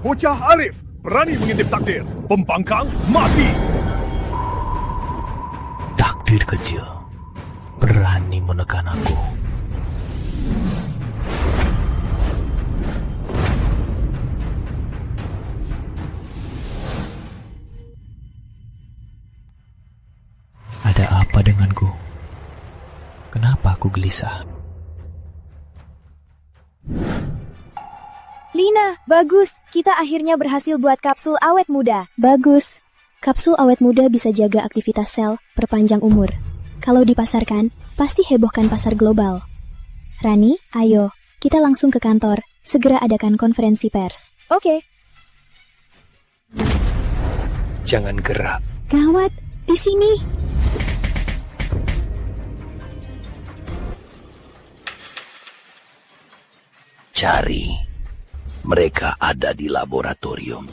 Bocah Arif berani mengintip takdir. Pembangkang mati. Takdir kecil berani menekan aku. Ada apa denganku? Kenapa aku gelisah? Lina, bagus. Kita akhirnya berhasil buat kapsul awet muda. Bagus. Kapsul awet muda bisa jaga aktivitas sel perpanjang umur. Kalau dipasarkan, pasti hebohkan pasar global. Rani, ayo, kita langsung ke kantor. Segera adakan konferensi pers. Oke. Jangan gerak. Gawat, di sini. Cari. Mereka ada di laboratorium.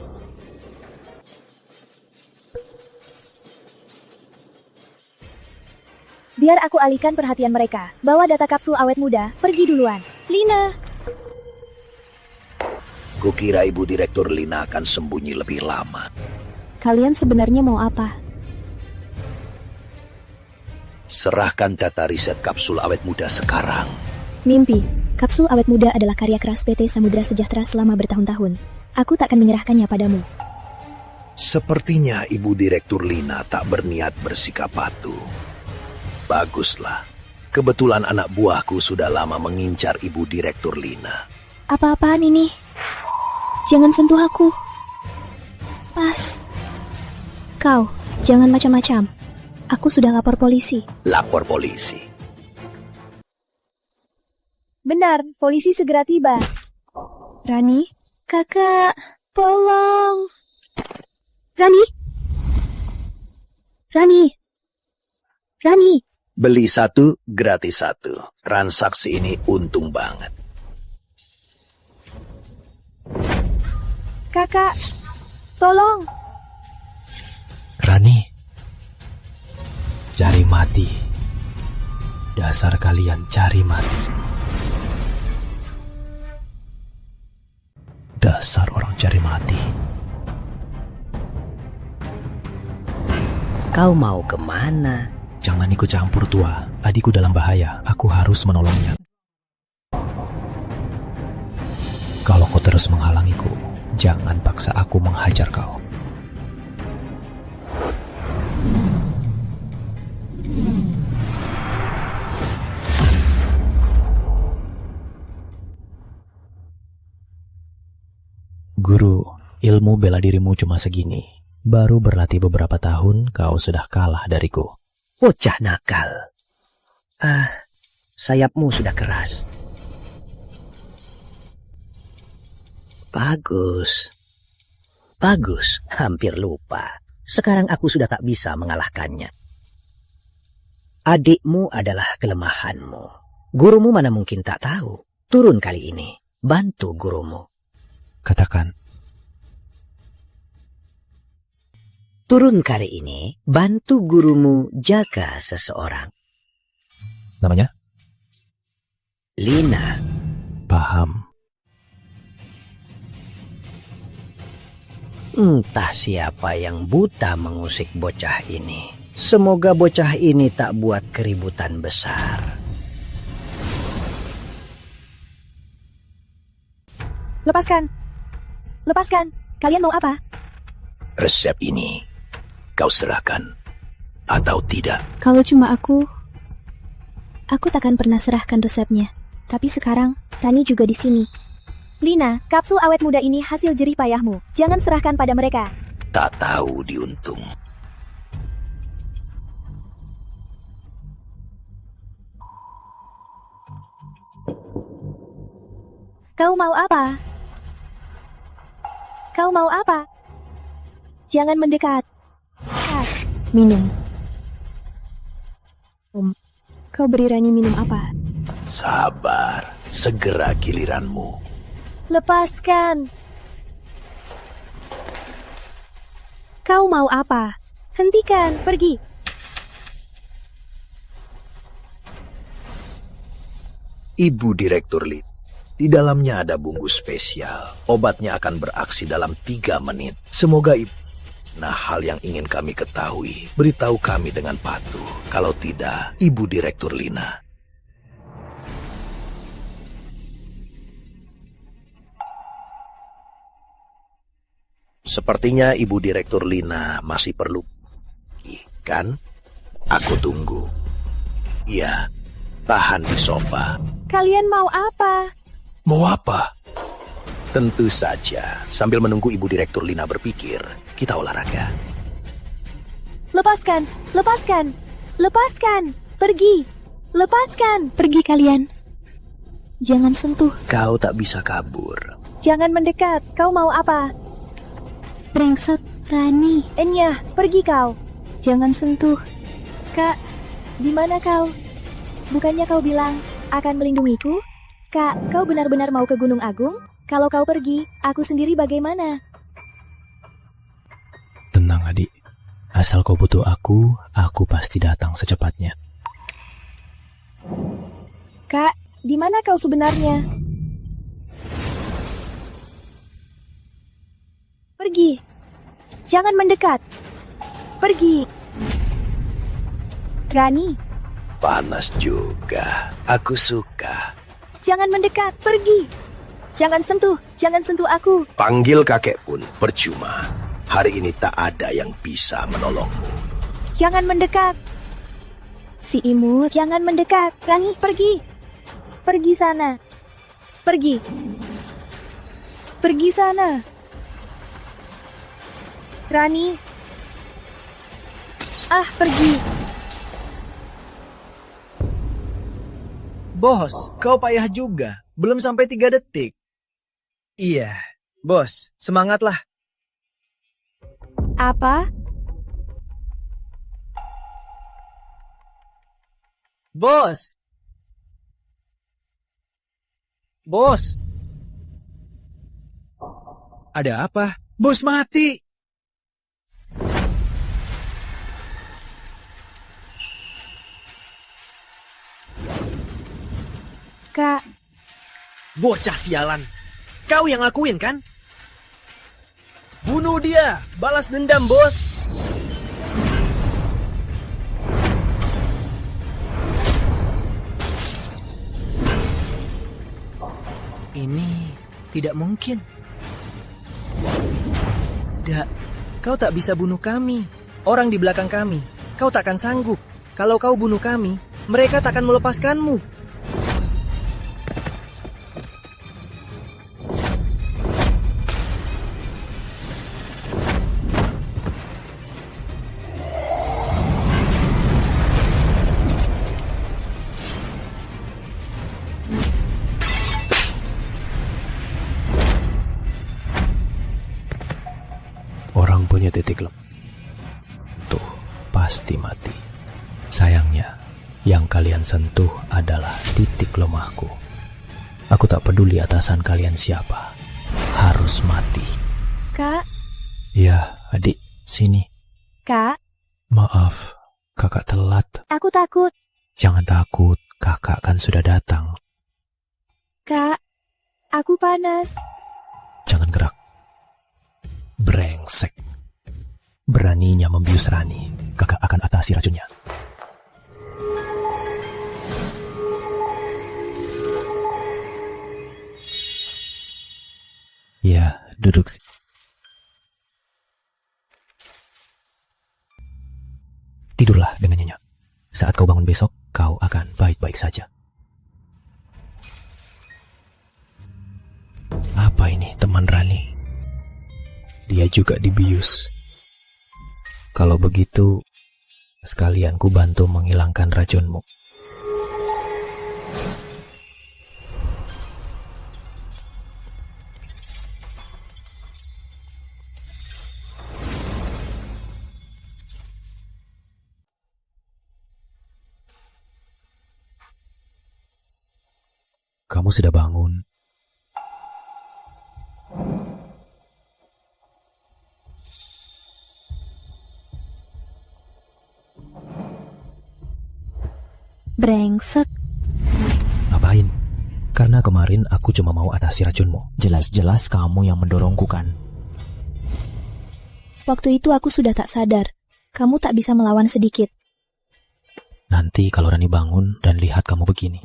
Biar aku alihkan perhatian mereka. Bawa data kapsul awet muda, pergi duluan. Lina. Kukira Ibu Direktur Lina akan sembunyi lebih lama. Kalian sebenarnya mau apa? Serahkan data riset kapsul awet muda sekarang. Mimpi. Kapsul awet muda adalah karya keras PT Samudra Sejahtera selama bertahun-tahun. Aku tak akan menyerahkannya padamu. Sepertinya Ibu Direktur Lina tak berniat bersikap patuh. Baguslah. Kebetulan anak buahku sudah lama mengincar Ibu Direktur Lina. Apa-apaan ini? Jangan sentuh aku. Pas. Kau, jangan macam-macam. Aku sudah lapor polisi. Lapor polisi. Benar, polisi segera tiba. Rani? Kakak, tolong. Rani? Rani? Rani? Beli satu, gratis satu. Transaksi ini untung banget. Kakak, tolong. Rani, cari mati. Dasar kalian cari mati. Dasar orang cari mati. Kau mau kemana? Jangan ikut campur tua. Adikku dalam bahaya. Aku harus menolongnya. Kalau kau terus menghalangiku, jangan paksa aku menghajar kau. Guru, ilmu bela dirimu cuma segini. Baru berlatih beberapa tahun, kau sudah kalah dariku. Bocah nakal. Sayapmu sudah keras. Bagus. Bagus, hampir lupa. Sekarang aku sudah tak bisa mengalahkannya. Adikmu adalah kelemahanmu. Gurumu mana mungkin tak tahu. Turun kali ini, bantu gurumu. Katakan. Turun kali ini, bantu gurumu jaga seseorang. Namanya? Lina. Paham. Entah siapa yang buta mengusik bocah ini. Semoga bocah ini tak buat keributan besar. Lepaskan. Lepaskan. Kalian mau apa? Resep ini kau serahkan atau tidak? Kalau cuma aku takkan pernah serahkan resepnya. Tapi sekarang, Rani juga di sini. Lina, kapsul awet muda ini hasil jerih payahmu. Jangan serahkan pada mereka. Tak tahu diuntung. Kau mau apa? Kau mau apa? Jangan mendekat. Minum. Kau beri Rani minum apa? Sabar, segera giliranmu. Lepaskan. Kau mau apa? Hentikan, pergi. Ibu Direktur Lina, Di dalamnya ada bumbu spesial. Obatnya akan beraksi dalam 3 menit. Semoga ibu... Nah, hal yang ingin kami ketahui, beritahu kami dengan patuh. Kalau tidak, Ibu Direktur Lina. Sepertinya Ibu Direktur Lina masih perlu... Kan? Aku tunggu. Ya, tahan di sofa. Kalian mau apa? Mau apa? Tentu saja, sambil menunggu Ibu Direktur Lina berpikir, kita olahraga. Lepaskan, lepaskan, lepaskan, pergi, lepaskan. Pergi kalian. Jangan sentuh. Kau tak bisa kabur. Jangan mendekat, kau mau apa? Brengsek, Rani. Enya, pergi kau. Jangan sentuh. Kak, di mana kau? Bukannya kau bilang akan melindungiku? Kak, kau benar-benar mau ke Gunung Agung? Kalau kau pergi, aku sendiri bagaimana? Tenang adik, asal kau butuh aku pasti datang secepatnya. Kak, di mana kau sebenarnya? Pergi. Jangan mendekat. Pergi. Rani, Panas juga. Aku suka. jangan mendekat. Pergi. Jangan sentuh aku. Panggil kakek pun percuma. Hari ini tak ada yang bisa menolongmu. Jangan mendekat. Si imut, jangan mendekat. Rani, pergi. Pergi sana. Pergi. Pergi sana. Rani. Pergi. Bos, kau payah juga. Belum sampai 3 detik. Iya, bos, semangatlah. Apa? Bos! Bos! Ada apa? Bos mati! Kak, Bocah sialan. Kau yang lakuin kan? Bunuh dia! Balas dendam, bos! Ini tidak mungkin. Kau tak bisa bunuh kami. Orang di belakang kami. Kau takkan sanggup. Kalau kau bunuh kami, mereka takkan melepaskanmu. Orang punya titik lemah. Tuh, pasti mati. Sayangnya, yang kalian sentuh adalah titik lemahku. Aku tak peduli atasan kalian siapa. Harus mati. Kak, Ya, adik, sini. Kak, Maaf, kakak telat. aku takut. Jangan takut, kakak kan sudah datang. Kak, aku panas. Jangan gerak. Brengsek. Beraninya membius Rani, kakak akan atasi racunnya. Ya, duduk. Tidurlah dengan nyenyak. Saat kau bangun besok, kau akan baik-baik saja. Apa ini, teman Rani? Dia juga dibius. Kalau begitu, sekalian ku bantu menghilangkan racunmu. Kamu sudah bangun? Brengsek. Ngapain? Karena kemarin aku cuma mau atasi racunmu. Jelas-jelas kamu yang mendorongku kan. Waktu itu aku sudah tak sadar. Kamu tak bisa melawan sedikit. Nanti kalau Rani bangun dan lihat kamu begini.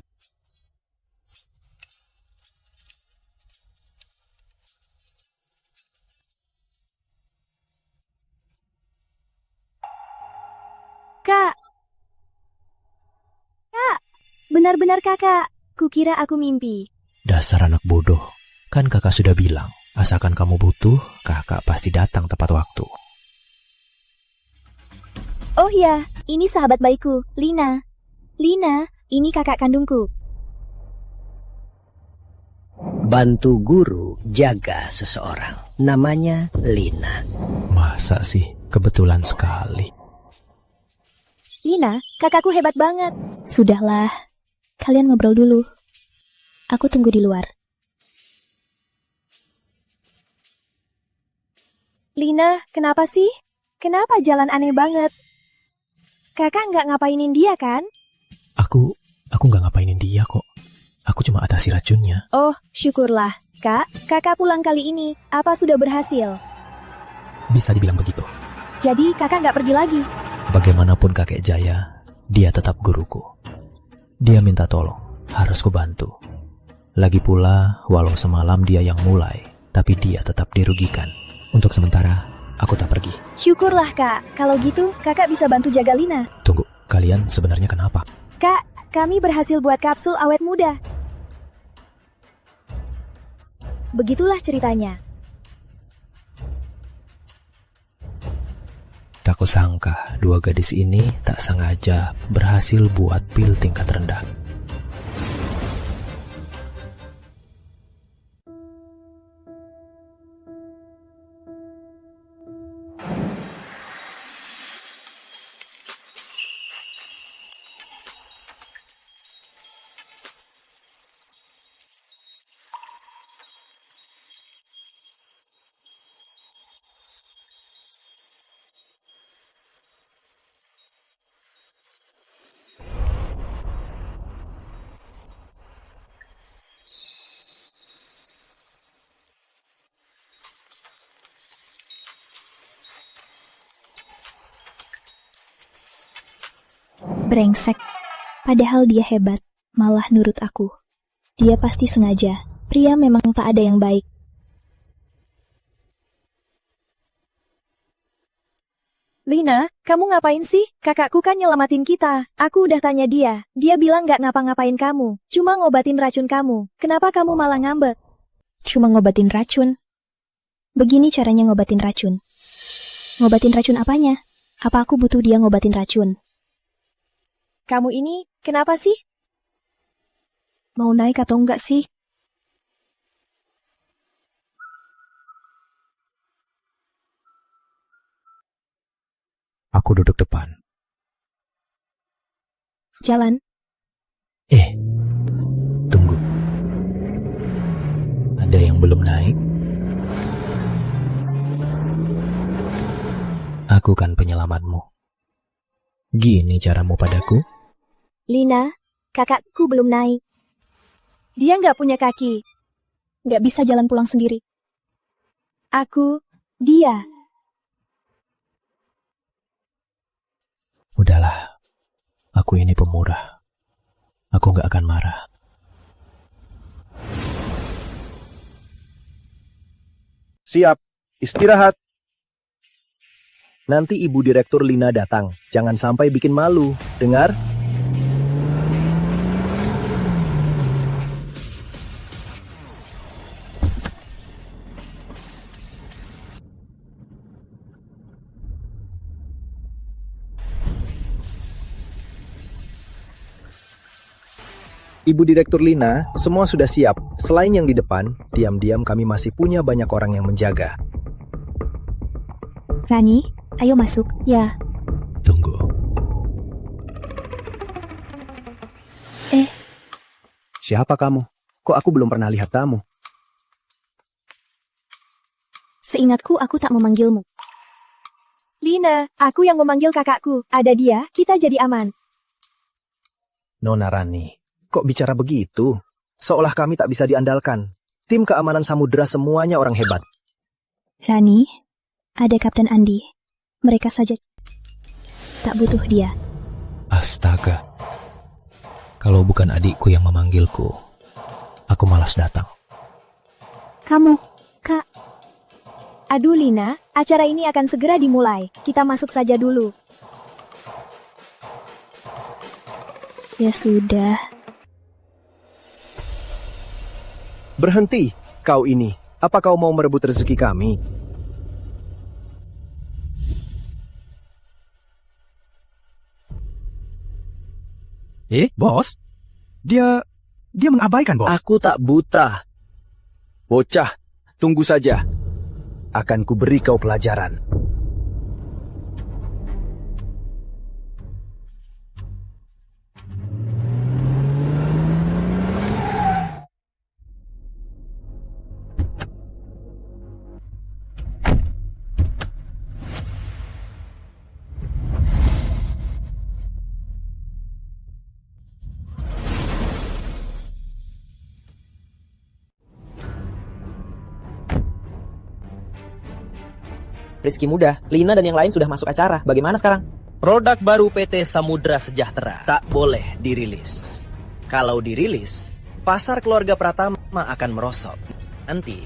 Kak! Kak! Benar-benar kakak. Kukira aku mimpi. Dasar anak bodoh. Kan kakak sudah bilang, asalkan kamu butuh, kakak pasti datang tepat waktu. Oh ya, ini sahabat baikku, Lina. Lina, ini kakak kandungku. Bantu guru jaga seseorang. Namanya Lina. Masa sih? Kebetulan sekali. Lina, kakakku hebat banget. Sudahlah, kalian ngobrol dulu. Aku tunggu di luar. Lina, kenapa sih? Kenapa jalan aneh banget? Kakak nggak ngapainin dia kan? Aku nggak ngapainin dia kok. Aku cuma atasi racunnya. Oh, syukurlah. Kak, kakak pulang kali ini. Apa sudah berhasil? Bisa dibilang begitu. Jadi kakak nggak pergi lagi? Bagaimanapun kakek Jaya, dia tetap guruku. Dia minta tolong, harus ku bantu. Lagi pula, walau semalam dia yang mulai, tapi dia tetap dirugikan. Untuk sementara, aku tak pergi. Syukurlah kak, kalau gitu kakak bisa bantu jaga Lina. Tunggu, kalian sebenarnya kenapa? Kak, kami berhasil buat kapsul awet muda. Begitulah ceritanya. Tak kusangka, dua gadis ini tak sengaja berhasil buat pil tingkat rendah. Brengsek. Padahal dia hebat, malah nurut aku. Dia pasti sengaja. Pria memang tak ada yang baik. Lina, kamu ngapain sih? Kakakku kan nyelamatin kita. Aku udah tanya dia. Dia bilang nggak ngapa-ngapain kamu. Cuma ngobatin racun kamu. Kenapa kamu malah ngambek? Cuma ngobatin racun. Begini caranya ngobatin racun. Ngobatin racun apanya? Apa aku butuh dia ngobatin racun? Kamu ini kenapa sih? Mau naik atau enggak sih? Aku duduk depan. Jalan. Tunggu. Ada yang belum naik? Aku kan penyelamatmu. Gini caramu padaku? Lina, kakakku belum naik. Dia nggak punya kaki. Nggak bisa jalan pulang sendiri. Dia. Udahlah, aku ini pemurah. Aku nggak akan marah. Siap, istirahat. Nanti Ibu Direktur Lina datang. Jangan sampai bikin malu. Dengar? Ibu Direktur Lina, semua sudah siap. Selain yang di depan, diam-diam kami masih punya banyak orang yang menjaga. Rani, ayo masuk. Ya. Tunggu. Siapa kamu? Kok aku belum pernah lihat kamu? Seingatku aku tak memanggilmu. Lina, aku yang memanggil kakakku. Ada dia, kita jadi aman. Nona Rani, kok bicara begitu? Seolah kami tak bisa diandalkan. Tim keamanan samudera semuanya orang hebat. Rani, ada Kapten Andi. Mereka saja tak butuh dia. Astaga. Kalau bukan adikku yang memanggilku, aku malas datang. Kamu, Kak. Aduh Lina, acara ini akan segera dimulai. Kita masuk saja dulu. Ya sudah. Berhenti, kau ini. Apa kau mau merebut rezeki kami? Bos? Dia mengabaikan, bos. Aku tak buta. Bocah, tunggu saja. Akan kuberi kau pelajaran. Rizky Muda, Lina dan yang lain sudah masuk acara. Bagaimana sekarang? Produk baru PT Samudra Sejahtera tak boleh dirilis. Kalau dirilis, pasar keluarga Pratama akan merosot. Nanti,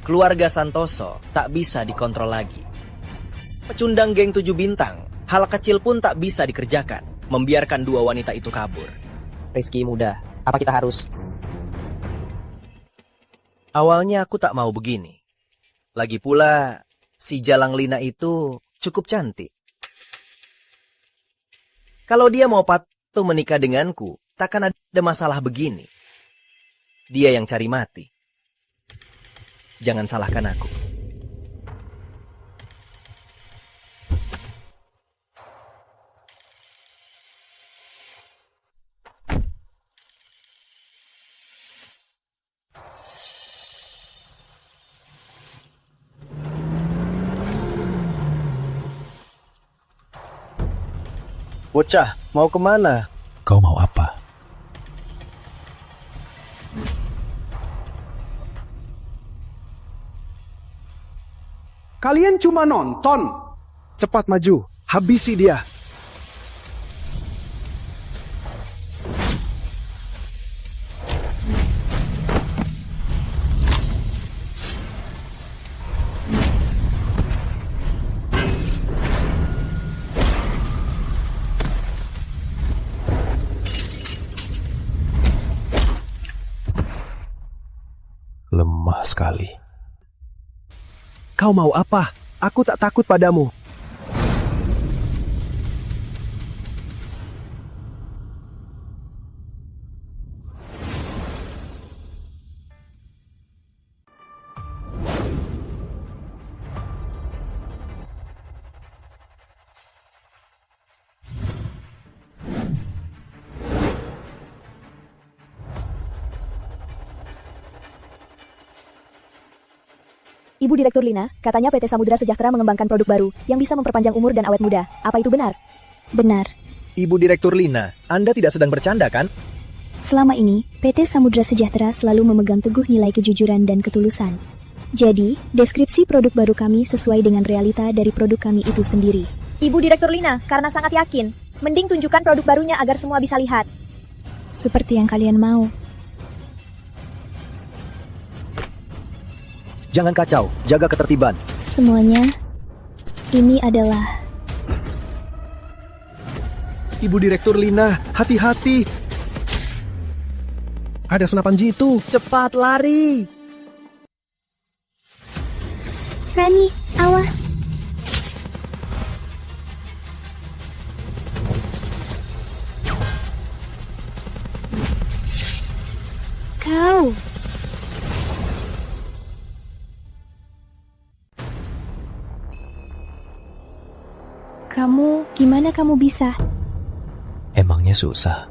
keluarga Santoso tak bisa dikontrol lagi. Pecundang geng 7 bintang, hal kecil pun tak bisa dikerjakan, membiarkan 2 wanita itu kabur. Rizky Muda, apa kita harus? Awalnya aku tak mau begini. Lagi pula, si Jalang Lina itu cukup cantik. Kalau dia mau patuh menikah denganku, takkan ada masalah begini. Dia yang cari mati. Jangan salahkan aku. Bocah, mau kemana? Kau mau apa? Kalian cuma nonton. Cepat maju, habisi dia. Lemah sekali. Kau mau apa? Aku tak takut padamu. Ibu Direktur Lina, katanya PT Samudra Sejahtera mengembangkan produk baru yang bisa memperpanjang umur dan awet muda. Apa itu benar? Benar. Ibu Direktur Lina, Anda tidak sedang bercanda kan? Selama ini, PT Samudra Sejahtera selalu memegang teguh nilai kejujuran dan ketulusan. Jadi, deskripsi produk baru kami sesuai dengan realita dari produk kami itu sendiri. Ibu Direktur Lina, karena sangat yakin, mending tunjukkan produk barunya agar semua bisa lihat. Seperti yang kalian mau. Jangan kacau, jaga ketertiban. Semuanya, ini adalah... Ibu Direktur Lina, hati-hati. Ada senapan jitu. Cepat lari! Rani, awas. Kau. Gimana kamu bisa? Emangnya susah?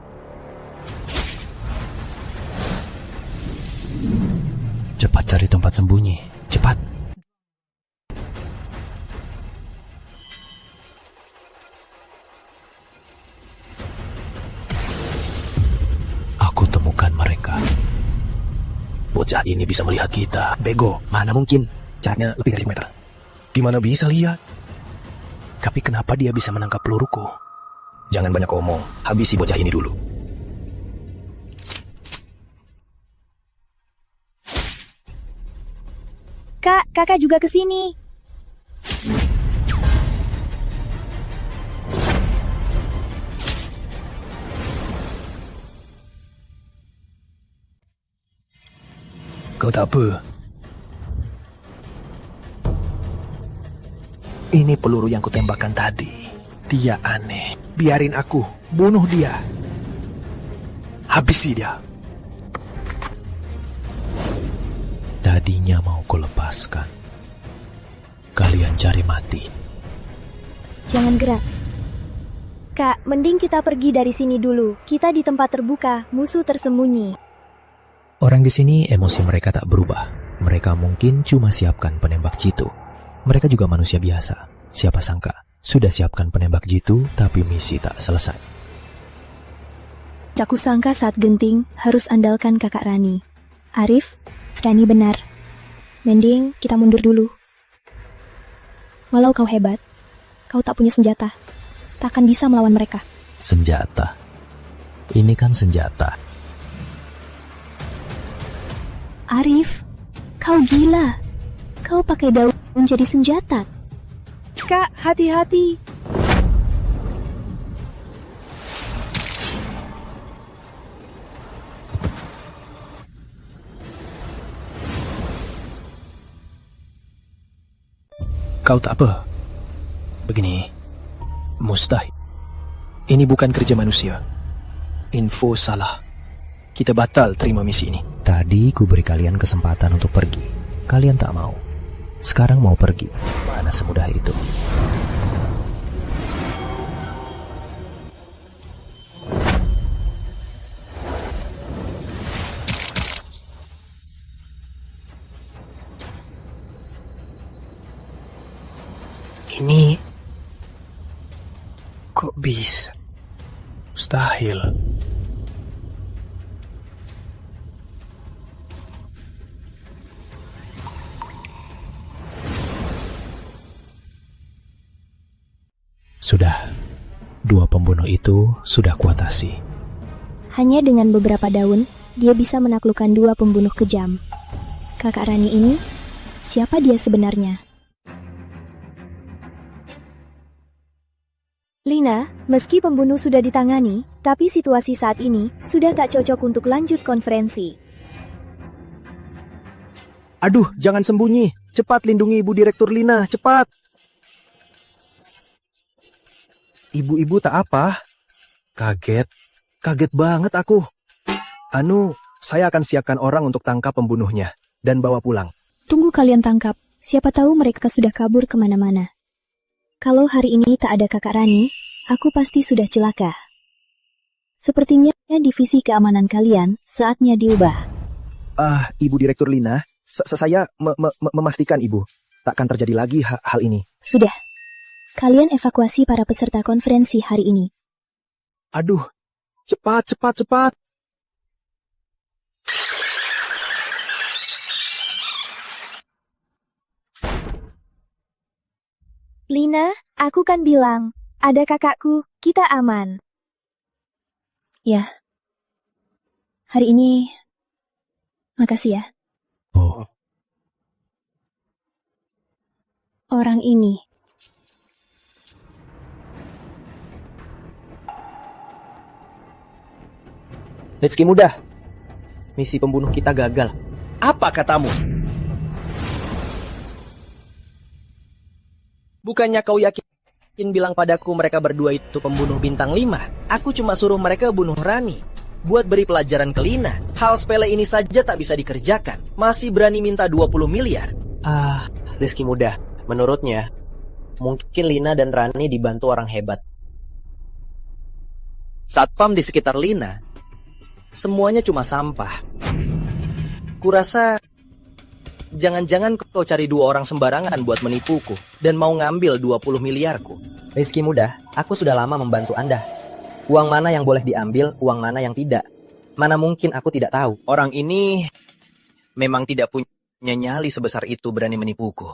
Cepat cari tempat sembunyi, cepat. Aku temukan mereka. bocah ini bisa melihat kita? Bego, mana mungkin? Jaraknya lebih dari 1 meter. Gimana bisa lihat? Tapi kenapa dia bisa menangkap peluruku? Jangan banyak omong, habisi bocah ini dulu. Kak, kakak juga ke sini. Kau tak apa? Ini peluru yang kutembakkan tadi. Dia aneh. Biarin aku bunuh dia. Habisi dia. Tadinya mau ku lepaskan. Kalian cari mati. Jangan gerak. Kak, mending kita pergi dari sini dulu. Kita di tempat terbuka, musuh tersembunyi. Orang di sini emosi mereka tak berubah. Mereka mungkin cuma siapkan penembak jitu. Mereka juga manusia biasa. Siapa sangka, sudah siapkan penembak jitu, tapi misi tak selesai. Aku sangka saat genting harus andalkan kakak Rani. Arif, Rani benar. Mending kita mundur dulu. Walau kau hebat, kau tak punya senjata. Takkan bisa melawan mereka. Senjata. Ini kan senjata. Arif, kau gila. Kau pakai daun jadi senjata. Kak, hati-hati. Kau tak apa? Begini, mustahil. Ini bukan kerja manusia. Info salah. Kita batal terima misi ini. Tadi ku beri kalian kesempatan untuk pergi. Kalian tak mau. Sekarang mau pergi. Mana semudah itu? Ini kok bisa? Mustahil. Sudah. 2 pembunuh itu sudah kuatasi. Hanya dengan beberapa daun, dia bisa menaklukkan 2 pembunuh kejam. Kakak Rani ini, siapa dia sebenarnya? Lina, meski pembunuh sudah ditangani, tapi situasi saat ini sudah tak cocok untuk lanjut konferensi. Aduh, jangan sembunyi. Cepat lindungi Ibu Direktur Lina, cepat. Ibu-ibu tak apa? Kaget banget aku. Saya akan siapkan orang untuk tangkap pembunuhnya dan bawa pulang. Tunggu kalian tangkap. Siapa tahu mereka sudah kabur kemana-mana. Kalau hari ini tak ada kakak Rani, aku pasti sudah celaka. Sepertinya divisi keamanan kalian saatnya diubah. Ibu Direktur Lina, saya memastikan Ibu, takkan terjadi lagi hal ini. Sudah. Kalian evakuasi para peserta konferensi hari ini. Aduh, cepat. Lina, aku kan bilang, ada kakakku, kita aman. Ya. Hari ini, makasih ya. Oh, Orang ini. Rizky muda, misi pembunuh kita gagal. Apa katamu? Bukannya kau yakin bilang padaku mereka berdua itu pembunuh bintang 5? Aku cuma suruh mereka bunuh Rani. Buat beri pelajaran ke Lina. Hal sepele ini saja tak bisa dikerjakan. Masih berani minta 20 miliar. Rizky muda, menurutnya mungkin Lina dan Rani dibantu orang hebat. Satpam di sekitar Lina semuanya cuma sampah. Kurasa jangan-jangan kau cari 2 orang sembarangan buat menipuku dan mau ngambil 20 miliarku. Rizky muda, aku sudah lama membantu Anda. Uang mana yang boleh diambil, uang mana yang tidak. Mana mungkin aku tidak tahu. Orang ini memang tidak punya nyali sebesar itu berani menipuku.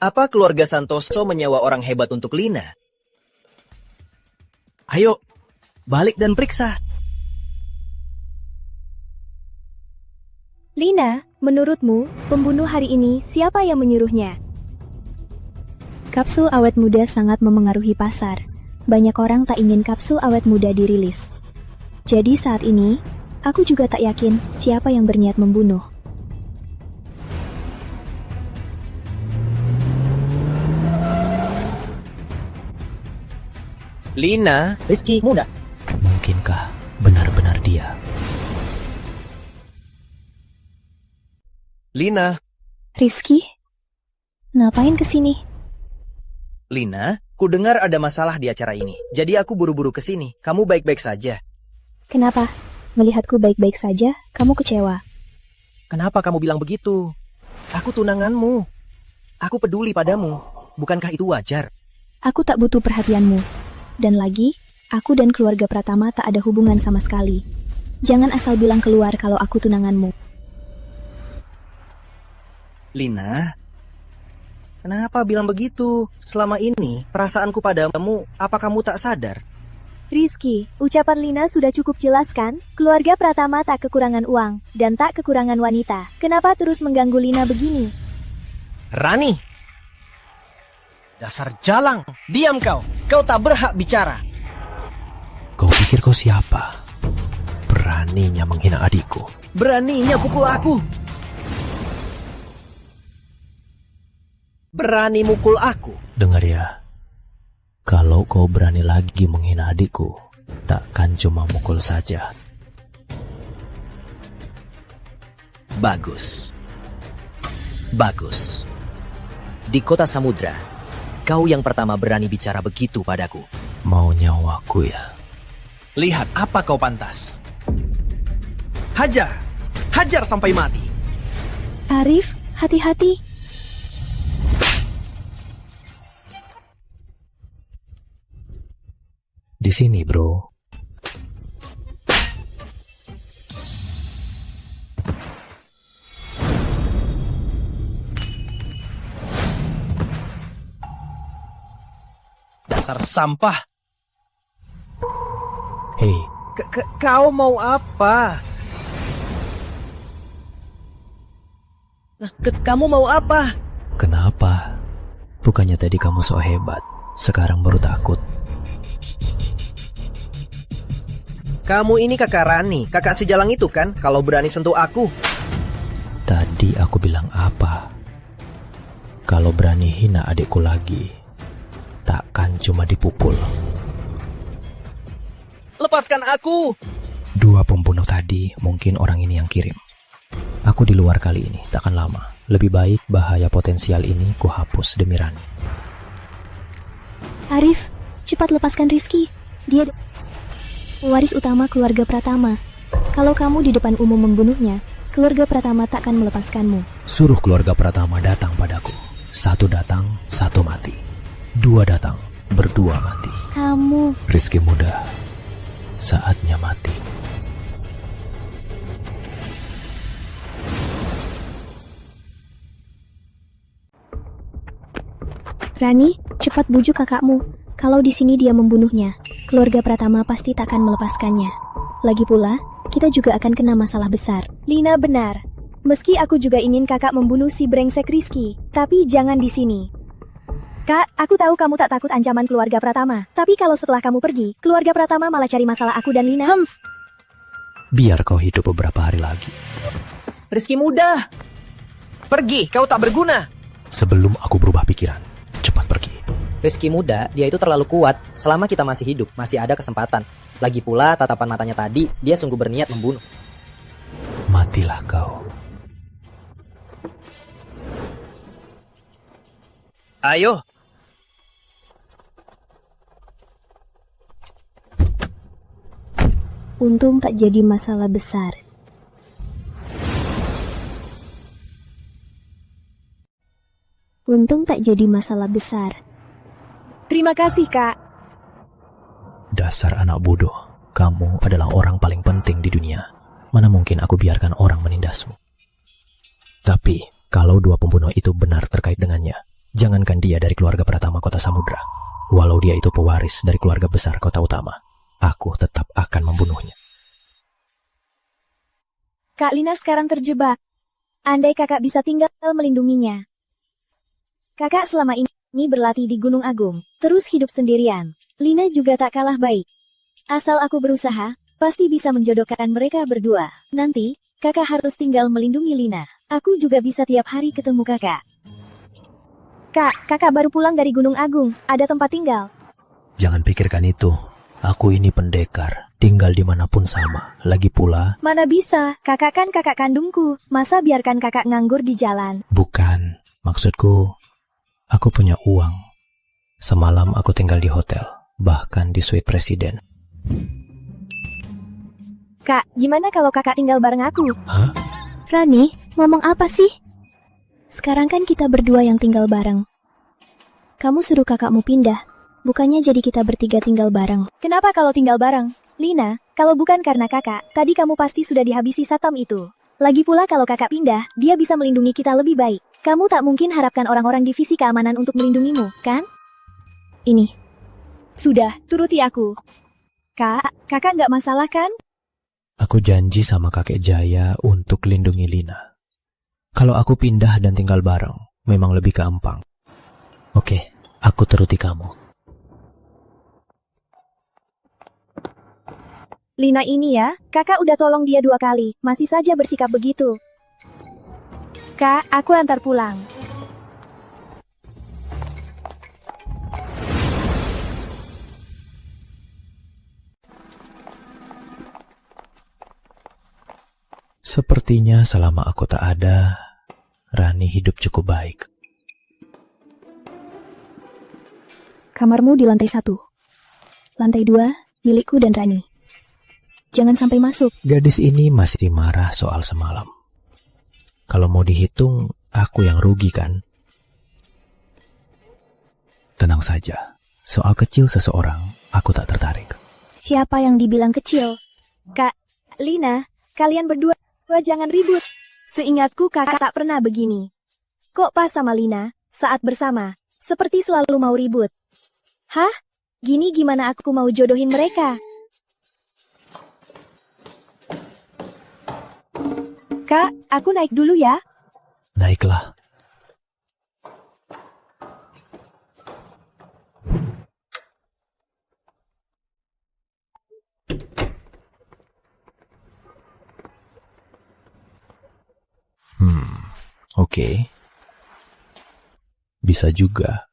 Apa keluarga Santoso menyewa orang hebat untuk Lina? Ayo, balik dan periksa. Lina, menurutmu, pembunuh hari ini siapa yang menyuruhnya? Kapsul awet muda sangat memengaruhi pasar. Banyak orang tak ingin kapsul awet muda dirilis. Jadi saat ini, aku juga tak yakin siapa yang berniat membunuh. Lina, Rizky muda. Mungkinkah benar-benar dia? Lina, Rizky, ngapain kesini? Lina, ku dengar ada masalah di acara ini. Jadi aku buru-buru kesini. Kamu baik-baik saja. Kenapa? Melihatku baik-baik saja, kamu kecewa. Kenapa kamu bilang begitu? Aku tunanganmu. Aku peduli padamu. Bukankah itu wajar? Aku tak butuh perhatianmu. Dan lagi, aku dan keluarga Pratama tak ada hubungan sama sekali. Jangan asal bilang keluar kalau aku tunanganmu. Lina, kenapa bilang begitu? Selama ini, perasaanku padamu, apa kamu tak sadar? Rizky, ucapan Lina sudah cukup jelas kan? Keluarga Pratama tak kekurangan uang, dan tak kekurangan wanita. Kenapa terus mengganggu Lina begini? Rani! Dasar jalang! Diam kau! Kau tak berhak bicara! Kau pikir kau siapa? Beraninya menghina adikku. Beraninya pukul aku! Berani mukul aku! Dengar ya, kalau kau berani lagi menghina adikku, takkan cuma mukul saja. Bagus. Bagus. Di kota Samudra, kau yang pertama berani bicara begitu padaku. Mau nyawaku ya? Lihat apa kau pantas. Hajar! Hajar sampai mati! Arif, hati-hati. Di sini, bro. Dasar sampah! Hei, Kau mau apa? Kamu mau apa? kenapa? Bukannya tadi kamu so hebat, sekarang baru takut. Kamu ini kakak Rani, kakak si Jalang itu kan? Kalau berani sentuh aku. Tadi aku bilang apa? Kalau berani hina adikku lagi, takkan cuma dipukul. Lepaskan aku! Dua pembunuh tadi mungkin orang ini yang kirim. Aku di luar kali ini, takkan lama. Lebih baik bahaya potensial ini ku hapus demi Rani. Arif, cepat lepaskan Rizky. Dia waris utama keluarga Pratama. Kalau kamu di depan umum membunuhnya, keluarga Pratama takkan melepaskanmu. Suruh keluarga Pratama datang padaku. Satu datang, satu mati. Dua datang, berdua mati. Kamu... Rizky muda, saatnya mati. Rani, cepat bujuk kakakmu. Kalau di sini dia membunuhnya, keluarga Pratama pasti takkan melepaskannya. Lagi pula, kita juga akan kena masalah besar. Lina benar. Meski aku juga ingin kakak membunuh si brengsek Rizky, tapi jangan di sini. Kak, aku tahu kamu tak takut ancaman keluarga Pratama. Tapi kalau setelah kamu pergi, keluarga Pratama malah cari masalah aku dan Lina. Biar kau hidup beberapa hari lagi. Rizky muda! Pergi, kau tak berguna! Sebelum aku berubah pikiran, cepat pergi. Rizky muda, dia itu terlalu kuat. Selama kita masih hidup, masih ada kesempatan. Lagi pula, tatapan matanya tadi, dia sungguh berniat membunuh. Matilah kau. Ayo! Untung tak jadi masalah besar. Untung tak jadi masalah besar. Terima kasih, Kak. Dasar anak bodoh. Kamu adalah orang paling penting di dunia. Mana mungkin aku biarkan orang menindasmu. Tapi, kalau dua pembunuh itu benar terkait dengannya, jangankan dia dari keluarga Pratama Kota Samudra, walau dia itu pewaris dari keluarga besar Kota Utama, aku tetap akan membunuhnya. Kak Lina sekarang terjebak. Andai kakak bisa tinggal melindunginya. Kakak selama ini berlatih di Gunung Agung, terus hidup sendirian. Lina juga tak kalah baik. Asal aku berusaha, pasti bisa menjodohkan mereka berdua. Nanti, kakak harus tinggal melindungi Lina. Aku juga bisa tiap hari ketemu kakak. Kak, kakak baru pulang dari Gunung Agung. Ada tempat tinggal. Jangan pikirkan itu. Aku ini pendekar, tinggal dimanapun sama. Lagi pula... Mana bisa, kakak kan kakak kandungku. Masa biarkan kakak nganggur di jalan? Bukan, maksudku, aku punya uang. Semalam aku tinggal di hotel, bahkan di suite presiden. Kak, gimana kalau kakak tinggal bareng aku? Hah? Rani, ngomong apa sih? Sekarang kan kita berdua yang tinggal bareng. Kamu suruh kakakmu pindah, bukannya jadi kita bertiga tinggal bareng. Kenapa kalau tinggal bareng? Lina, kalau bukan karena kakak, tadi kamu pasti sudah dihabisi satam itu. Lagi pula kalau kakak pindah, dia bisa melindungi kita lebih baik. Kamu tak mungkin harapkan orang-orang divisi keamanan untuk melindungimu, kan? Ini. Sudah, turuti aku. Kak, kakak nggak masalah kan? Aku janji sama kakek Jaya untuk lindungi Lina. Kalau aku pindah dan tinggal bareng, memang lebih gampang. Oke, aku turuti kamu. Lina ini ya, kakak udah tolong dia 2 kali, masih saja bersikap begitu. Kak, aku antar pulang. Sepertinya selama aku tak ada, Rani hidup cukup baik. Kamarmu di lantai 1. Lantai 2, milikku dan Rani. Jangan sampai masuk. Gadis ini masih marah soal semalam. Kalau mau dihitung, aku yang rugi kan? Tenang saja, soal kecil seseorang, aku tak tertarik. Siapa yang dibilang kecil? Kak, Lina, kalian berdua jangan ribut. Seingatku kakak tak pernah begini. Kok pas sama Lina, saat bersama, seperti selalu mau ribut. Hah? Gini gimana aku mau jodohin mereka? Kak, aku naik dulu ya. Naiklah. Oke. Bisa juga.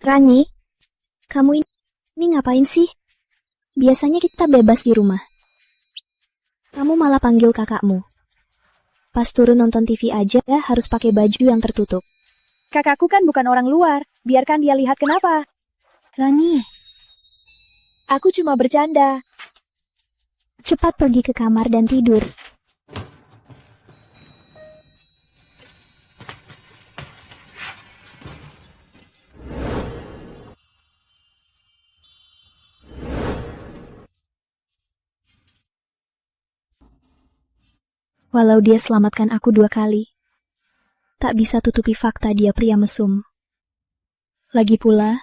Rani, kamu ini ngapain sih? Biasanya kita bebas di rumah. Kamu malah panggil kakakmu. Pas turun nonton TV aja harus pakai baju yang tertutup. Kakakku kan bukan orang luar, biarkan dia lihat kenapa. Rani, Aku cuma bercanda. cepat pergi ke kamar dan tidur. Walau dia selamatkan aku 2 kali, tak bisa tutupi fakta dia pria mesum. Lagi pula,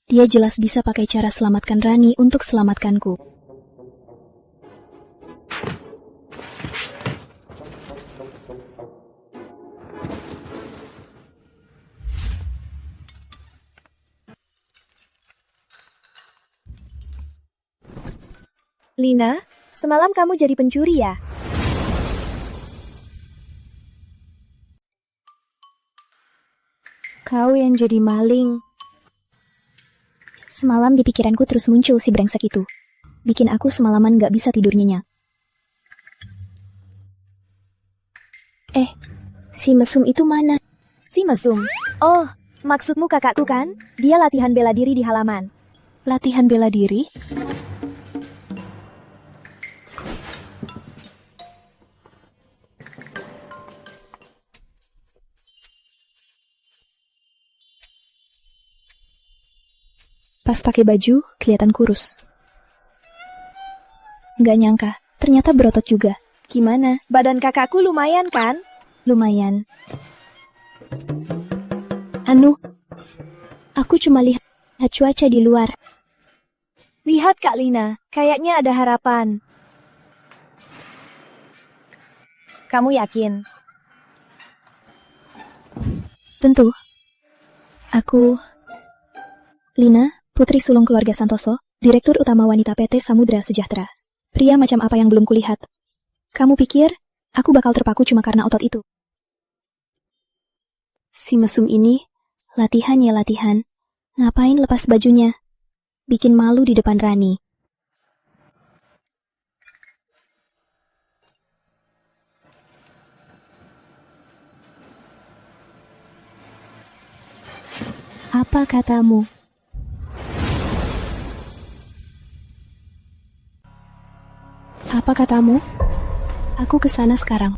dia jelas bisa pakai cara selamatkan Rani untuk selamatkanku. Lina, semalam kamu jadi pencuri ya? Kau yang jadi maling. Semalam di pikiranku terus muncul si brengsek itu. Bikin aku semalaman gak bisa tidur nyenyak. Si mesum itu mana? mesum. Oh, maksudmu kakakku kan? Dia latihan bela diri di halaman. Latihan bela diri? Pas pakai baju, kelihatan kurus. Nggak nyangka, ternyata berotot juga. Gimana? Badan kakakku lumayan kan? Lumayan. Anu, aku cuma lihat cuaca di luar. Lihat Kak Lina, kayaknya ada harapan. Kamu yakin? Tentu. Aku... Lina, putri sulung keluarga Santoso, Direktur Utama Wanita PT Samudra Sejahtera. Pria macam apa yang belum kulihat? Kamu pikir, aku bakal terpaku cuma karena otot itu? Si mesum ini, latihan ya latihan. Ngapain lepas bajunya? Bikin malu di depan Rani. Apa katamu? Apa katamu? Aku kesana sekarang.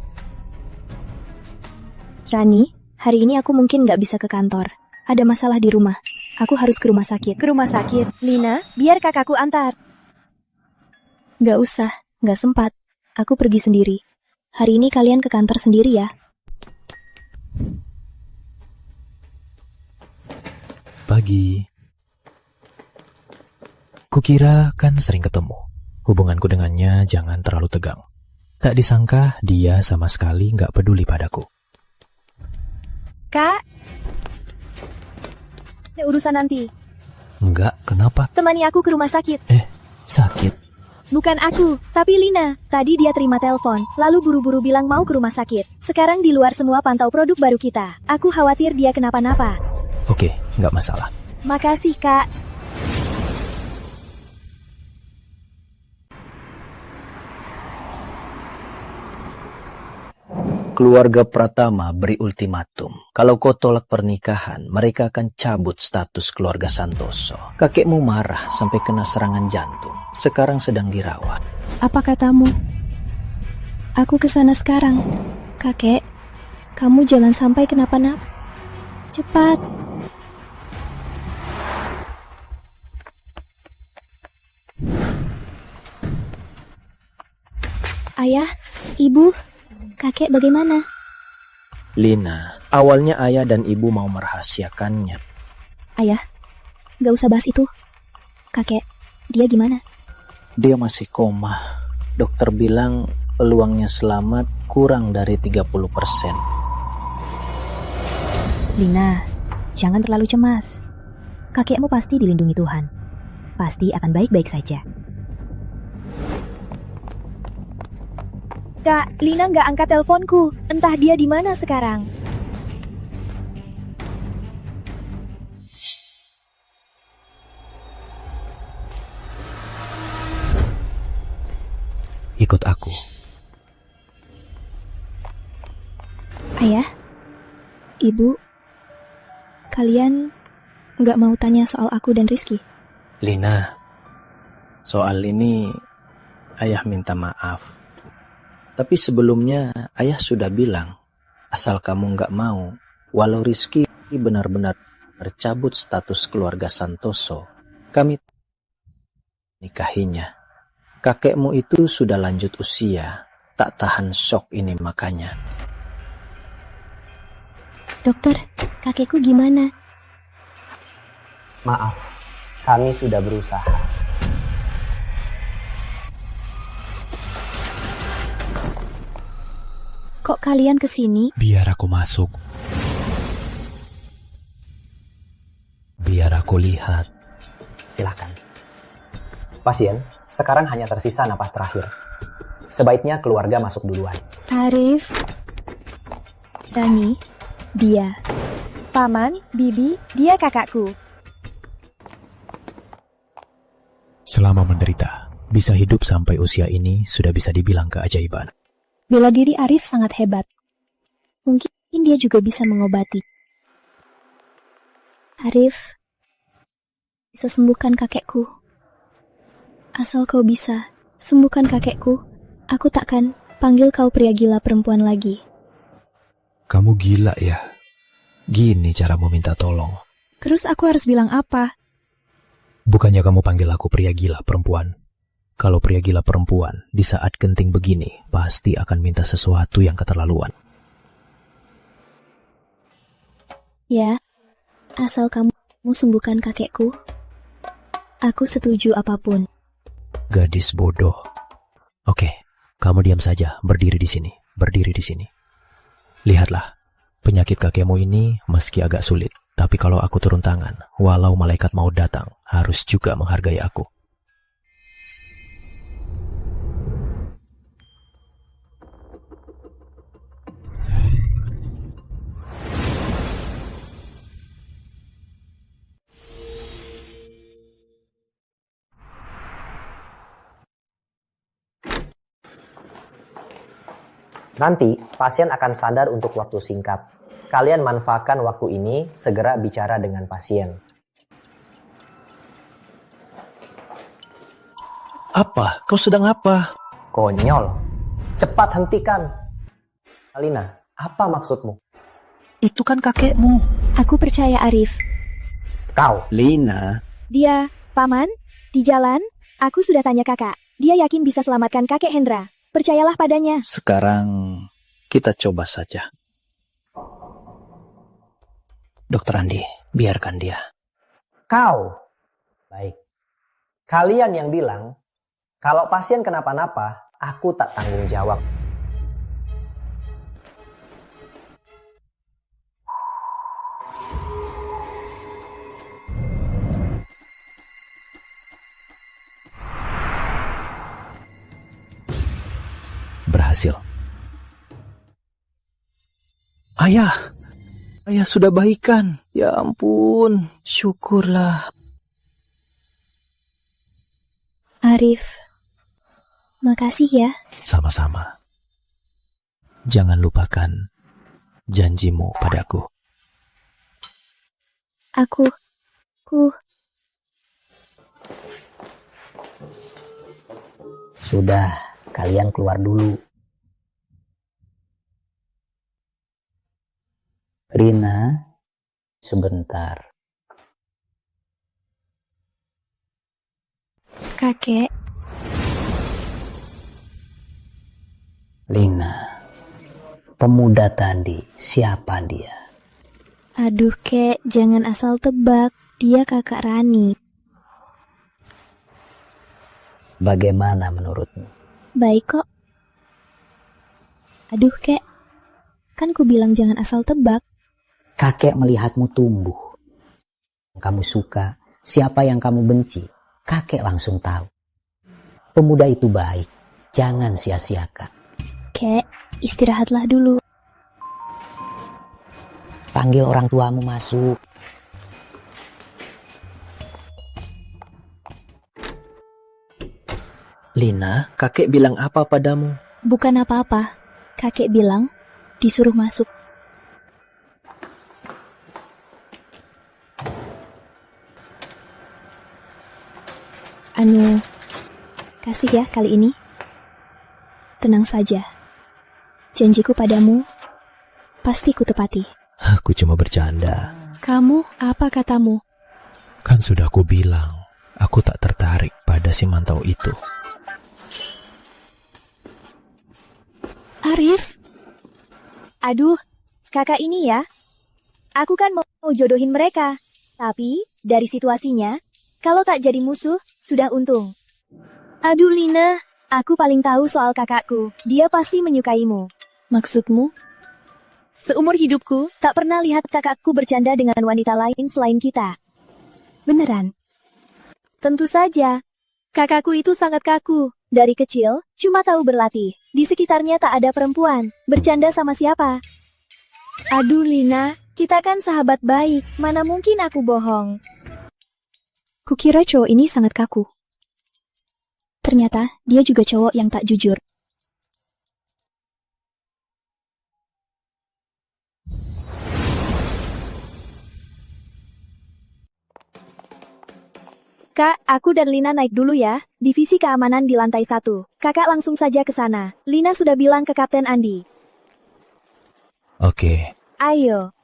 Rani, hari ini aku mungkin nggak bisa ke kantor. Ada masalah di rumah. Aku harus ke rumah sakit. Ke rumah sakit? Lina, biar kakakku antar. Nggak usah, nggak sempat. Aku pergi sendiri. Hari ini kalian ke kantor sendiri ya. Pagi. Kukira kan sering ketemu. Hubunganku dengannya jangan terlalu tegang. Tak disangka dia sama sekali nggak peduli padaku. Kak, ada urusan nanti. Enggak, kenapa? Temani aku ke rumah sakit. Sakit? Bukan aku, tapi Lina. Tadi dia terima telepon, lalu buru-buru bilang mau ke rumah sakit. Sekarang di luar semua pantau produk baru kita. Aku khawatir dia kenapa-napa. Oke, nggak masalah. Makasih, Kak. Keluarga Pratama beri ultimatum. Kalau kau tolak pernikahan, mereka akan cabut status keluarga Santoso. Kakekmu marah sampai kena serangan jantung. Sekarang sedang dirawat. Apa katamu? Aku kesana sekarang. Kakek, kamu jangan sampai kenapa-napa. Cepat. Ayah, ibu, kakek bagaimana? Lina, awalnya ayah dan ibu mau merahasiakannya. Ayah, gak usah bahas itu. Kakek, dia gimana? Dia masih koma. Dokter bilang peluangnya selamat kurang dari 30%. Lina, jangan terlalu cemas. Kakekmu pasti dilindungi Tuhan. Pasti akan baik-baik saja. Kak, Lina nggak angkat teleponku. Entah dia di mana sekarang. Ikut aku. Ayah, ibu, kalian nggak mau tanya soal aku dan Rizky? Lina, soal ini ayah minta maaf. Tapi sebelumnya ayah sudah bilang, asal kamu nggak mau, walau Rizky benar-benar tercabut status keluarga Santoso, kami nikahinya. Kakekmu itu sudah lanjut usia, tak tahan shock ini makanya. Dokter, kakekku gimana? Maaf, kami sudah berusaha. Kok kalian kesini? Biar aku masuk. Biar aku lihat. Silakan. Pasien, sekarang hanya tersisa napas terakhir. Sebaiknya keluarga masuk duluan. Arif, Rani, dia. Paman, Bibi, dia kakakku. Selama menderita, bisa hidup sampai usia ini sudah bisa dibilang keajaiban. Bela diri Arif sangat hebat. Mungkin dia juga bisa mengobati. Arif, bisa sembuhkan kakekku. Asal kau bisa sembuhkan kakekku, aku takkan panggil kau pria gila perempuan lagi. Kamu gila ya? Gini cara minta tolong. Terus aku harus bilang apa? Bukannya kamu panggil aku pria gila perempuan. Kalau pria gila perempuan di saat genting begini pasti akan minta sesuatu yang keterlaluan. Ya, asal kamu sembuhkan kakekku, aku setuju apapun. Gadis bodoh. Oke, kamu diam saja, berdiri di sini. Lihatlah, penyakit kakekmu ini meski agak sulit, tapi kalau aku turun tangan, walau malaikat mau datang, harus juga menghargai aku. Nanti, pasien akan sadar untuk waktu singkat. Kalian manfaatkan waktu ini, segera bicara dengan pasien. Apa? Kau sedang apa? Konyol. Cepat hentikan. Alina, apa maksudmu? Itu kan kakekmu. Aku percaya Arif. Kau. Lina. Dia, Paman, di jalan, aku sudah tanya kakak. Dia yakin bisa selamatkan kakek Hendra. Percayalah padanya. Sekarang kita coba saja. Dokter Andi, biarkan dia. Kau. Baik. Kalian yang bilang, kalau pasien kenapa-napa, aku tak tanggung jawab. Berhasil. Ayah sudah baikan. Ya ampun, syukurlah. Arif, makasih ya. Sama-sama. Jangan lupakan janjimu padaku. Aku. Sudah, kalian keluar dulu. Rina, sebentar. Kakek. Lina, pemuda tadi, siapa dia? Aduh kek, jangan asal tebak. Dia kakak Rani. Bagaimana menurutmu? Baik kok. Aduh kek, kan ku bilang jangan asal tebak. Kakek melihatmu tumbuh. Kamu suka, siapa yang kamu benci, kakek langsung tahu. Pemuda itu baik, jangan sia-siakan. Kek, istirahatlah dulu. Panggil orang tuamu masuk. Lina, kakek bilang apa padamu? Bukan apa-apa. Kakek bilang disuruh masuk. Kasih ya kali ini. Tenang saja. Janjiku padamu pasti kutepati. Aku cuma bercanda. Kamu, apa katamu? Kan sudah aku bilang, aku tak tertarik pada si mantau itu. Arif, Aduh, kakak ini ya. Aku kan mau jodohin mereka. Tapi, dari situasinya, kalau tak jadi musuh, sudah untung. Aduh Lina, aku paling tahu soal kakakku. Dia pasti menyukaimu. maksudmu? Seumur hidupku, tak pernah lihat kakakku bercanda dengan wanita lain selain kita. Beneran? Tentu saja. Kakakku itu sangat kaku. Dari kecil, cuma tahu berlatih. Di sekitarnya tak ada perempuan. Bercanda sama siapa? Aduh Lina, kita kan sahabat baik. Mana mungkin aku bohong. Kukira cowok ini sangat kaku. Ternyata dia juga cowok yang tak jujur. Kak, aku dan Lina naik dulu ya. Divisi keamanan di lantai 1. Kakak langsung saja ke sana. Lina sudah bilang ke Kapten Andi. Oke. Ayo.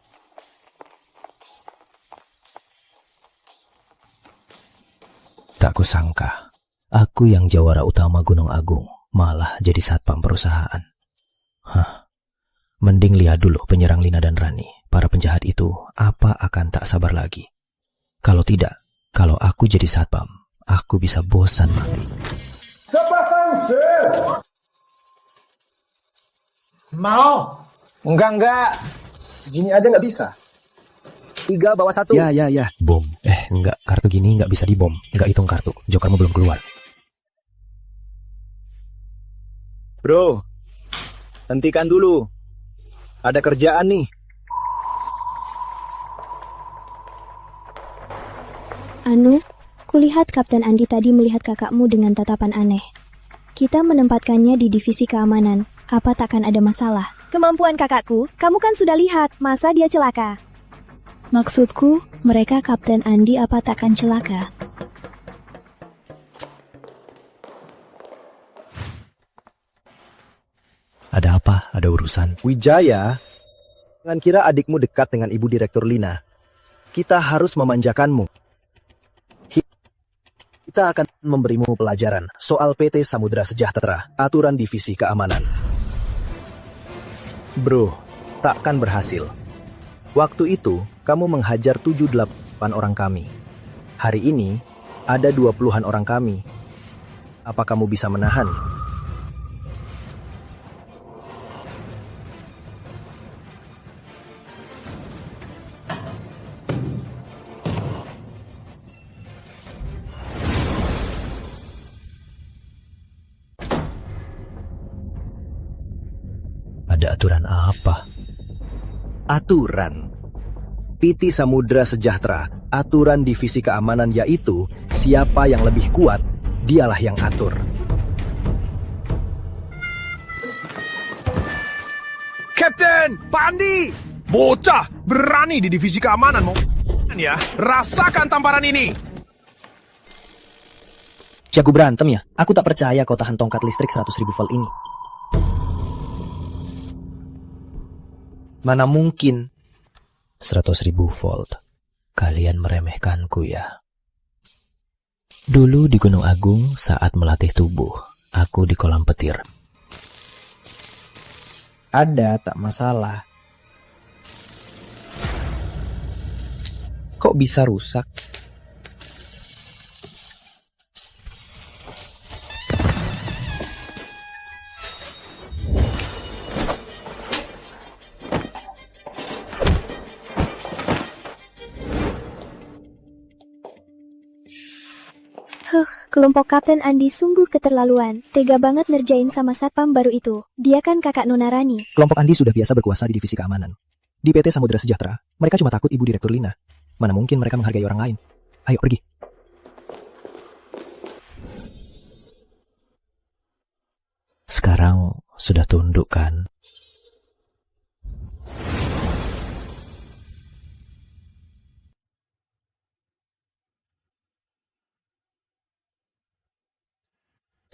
Tak kusangka, aku yang jawara utama Gunung Agung malah jadi satpam perusahaan. Mending lihat dulu penyerang Lina dan Rani. Para penjahat itu apa akan tak sabar lagi. Kalau tidak, kalau aku jadi satpam, aku bisa bosan mati. Mau? Enggak. Gini aja nggak bisa. 3 bawah 1. Ya. Bom. Enggak. Kartu gini nggak bisa dibom. Nggak hitung kartu. Jokermu belum keluar. Bro, hentikan dulu. Ada kerjaan nih. Anu, kulihat Kapten Andi tadi melihat kakakmu dengan tatapan aneh. Kita menempatkannya di divisi keamanan. Apa takkan ada masalah? Kemampuan kakakku, kamu kan sudah lihat. Masa dia celaka? Maksudku, mereka Kapten Andi apa takkan celaka? Ada apa? Ada urusan? Wijaya, jangan kira adikmu dekat dengan Ibu Direktur Lina. Kita harus memanjakanmu. Kita akan memberimu pelajaran soal PT Samudra Sejahtera, aturan divisi keamanan. Bro, takkan berhasil. Waktu itu, kamu menghajar 7-8 orang kami. Hari ini, ada 20-an orang kami. Apa kamu bisa menahan? Ada aturan apa? Aturan PT Samudra Sejahtera, aturan divisi keamanan yaitu siapa yang lebih kuat, dialah yang atur. Kapten, Pak Andi! Bocah, berani di divisi keamanan mau? Ya, rasakan tamparan ini! Jago berantem ya? Aku tak percaya kau tahan tongkat listrik 100.000 volt ini. Mana mungkin? 100.000 volt. Kalian meremehkanku ya. Dulu di Gunung Agung saat melatih tubuh, aku di kolam petir. Ada, tak masalah. Kok bisa rusak? Kelompok Kapten Andi sungguh keterlaluan. Tega banget ngerjain sama satpam baru itu. Dia kan kakak Nona Rani. Kelompok Andi sudah biasa berkuasa di divisi keamanan. Di PT Samudra Sejahtera, mereka cuma takut Ibu Direktur Lina. Mana mungkin mereka menghargai orang lain. Ayo pergi. Sekarang sudah tunduk kan?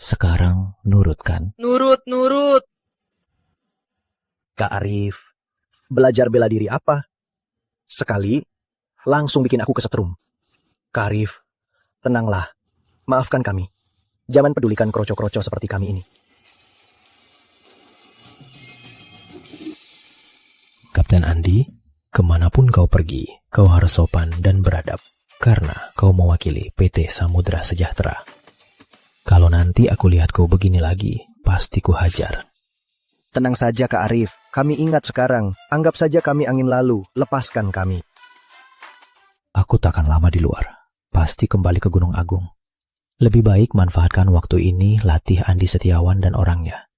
Sekarang nurut kan? Nurut. Kak Arif, belajar bela diri apa? Sekali, langsung bikin aku kesetrum. Kak Arif, tenanglah. Maafkan kami. Jangan pedulikan kroco-kroco seperti kami ini. Kapten Andi, kemanapun kau pergi, kau harus sopan dan beradab. Karena kau mewakili PT Samudra Sejahtera. Kalau nanti aku lihat kau begini lagi, pasti ku hajar. Tenang saja Kak Arif, kami ingat sekarang. Anggap saja kami angin lalu, lepaskan kami. Aku takkan lama di luar, pasti kembali ke Gunung Agung. Lebih baik manfaatkan waktu ini latih Andi Setiawan dan orangnya.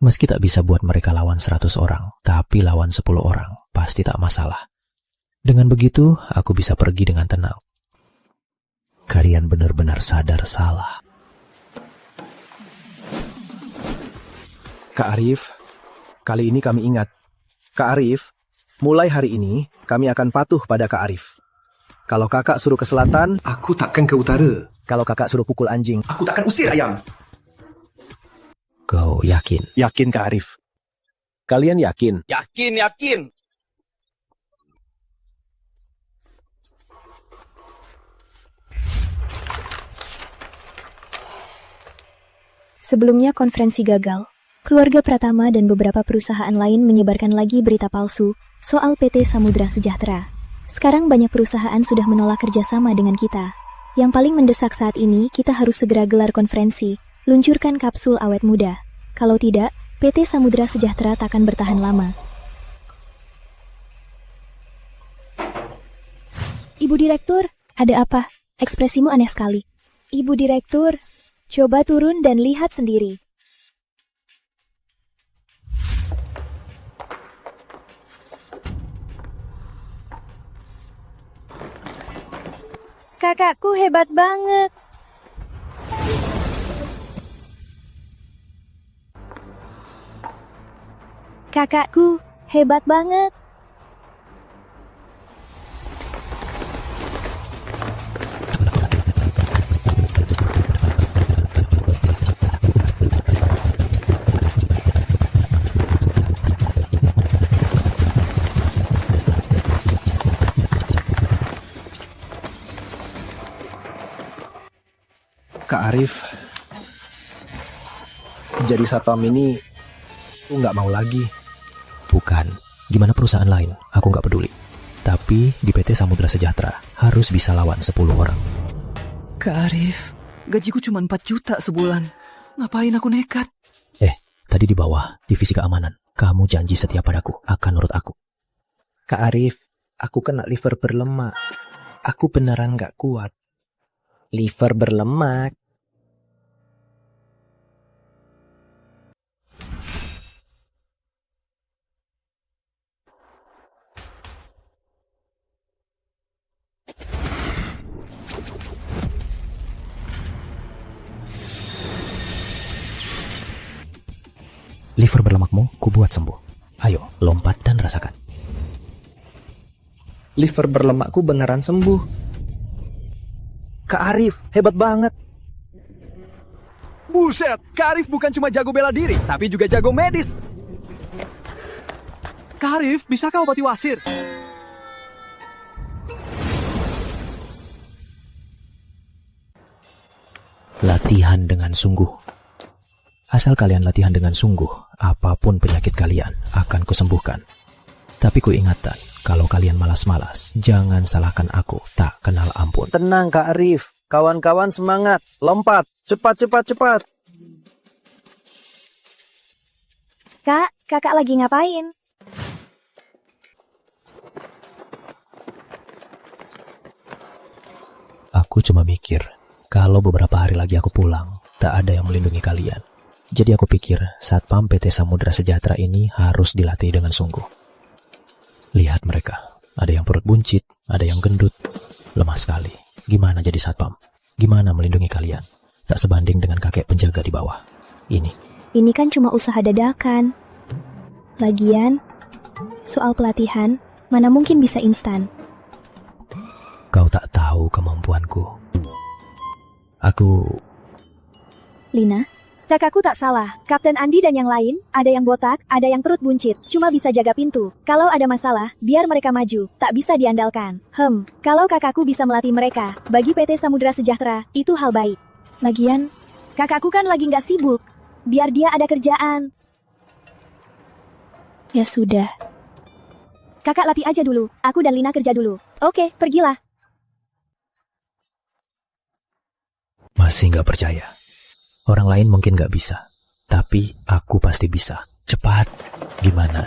Meski tak bisa buat mereka lawan 100 orang, tapi lawan 10 orang, pasti tak masalah. Dengan begitu, aku bisa pergi dengan tenang. Kalian benar-benar sadar salah. Kak Arif, kali ini kami ingat. Kak Arif, mulai hari ini kami akan patuh pada Kak Arif. Kalau kakak suruh ke selatan, Aku takkan ke utara. kalau kakak suruh pukul anjing, Aku takkan usir ayam. Kau yakin? yakin Kak Arif? Kalian yakin? Yakin. Sebelumnya konferensi gagal. Keluarga Pratama dan beberapa perusahaan lain menyebarkan lagi berita palsu soal PT Samudra Sejahtera. Sekarang banyak perusahaan sudah menolak kerjasama dengan kita. Yang paling mendesak saat ini, kita harus segera gelar konferensi, luncurkan kapsul awet muda. Kalau tidak, PT Samudra Sejahtera tak akan bertahan lama. Ibu Direktur, ada apa? Ekspresimu aneh sekali. Ibu Direktur, coba turun dan lihat sendiri. Kakakku hebat banget. Kakakku hebat banget. Kak Arif, jadi satpam ini aku nggak mau lagi. Bukan. Gimana perusahaan lain? Aku nggak peduli. Tapi di PT Samudra Sejahtera harus bisa lawan 10 orang. Kak Arif, gajiku cuma 4 juta sebulan. Ngapain aku nekat? Tadi di bawah, divisi keamanan. Kamu janji setia padaku, akan nurut aku. Kak Arif, aku kena liver berlemak. Aku beneran gak kuat. Liver berlemak. Liver berlemakmu, ku buat sembuh. Ayo, lompat dan rasakan. Liver berlemakku beneran sembuh. Kak Arif, hebat banget. Buset, Kak Arif bukan cuma jago bela diri, tapi juga jago medis. Kak Arif, bisakah obati wasir? Latihan dengan sungguh. Asal kalian latihan dengan sungguh, apapun penyakit kalian akan kusembuhkan. Tapi ku ingatkan, kalau kalian malas-malas, jangan salahkan aku, tak kenal ampun. Tenang Kak Arif, kawan-kawan semangat, lompat, cepat. Kak, kakak lagi ngapain? Aku cuma mikir, kalau beberapa hari lagi aku pulang, tak ada yang melindungi kalian. Jadi aku pikir, Satpam PT Samudra Sejahtera ini harus dilatih dengan sungguh. Lihat mereka, ada yang perut buncit, ada yang gendut, lemah sekali. Gimana jadi Satpam? Gimana melindungi kalian? Tak sebanding dengan kakek penjaga di bawah. Ini kan cuma usaha dadakan. Lagian, soal pelatihan, mana mungkin bisa instan. Kau tak tahu kemampuanku. Lina? Kakakku tak salah. Kapten Andi dan yang lain, ada yang botak, ada yang perut buncit. Cuma bisa jaga pintu. Kalau ada masalah, biar mereka maju. Tak bisa diandalkan. Kalau kakakku bisa melatih mereka, bagi PT Samudra Sejahtera, itu hal baik. Lagian, Kakakku kan lagi nggak sibuk. Biar dia ada kerjaan. ya sudah. Kakak latih aja dulu. Aku dan Lina kerja dulu. Oke, pergilah. Masih nggak percaya. Orang lain mungkin nggak bisa, tapi aku pasti bisa. Cepat. Gimana?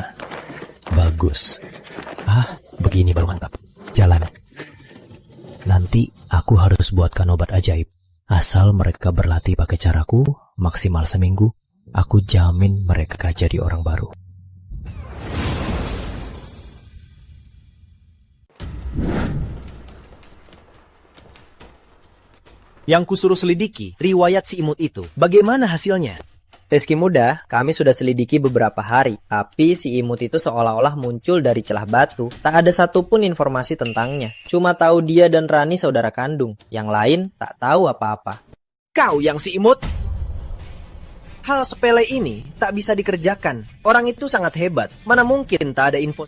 Bagus. Begini baru mantap. Jalan. Nanti aku harus buatkan obat ajaib. Asal mereka berlatih pakai caraku, maksimal seminggu, aku jamin mereka jadi orang baru. Yang kusuruh selidiki, riwayat si imut itu. Bagaimana hasilnya? Rizky muda, kami sudah selidiki beberapa hari, tapi si imut itu seolah-olah muncul dari celah batu. Tak ada satupun informasi tentangnya. Cuma tahu dia dan Rani saudara kandung. Yang lain tak tahu apa-apa. Kau yang si imut? Hal sepele ini tak bisa dikerjakan. Orang itu sangat hebat. Mana mungkin tak ada info.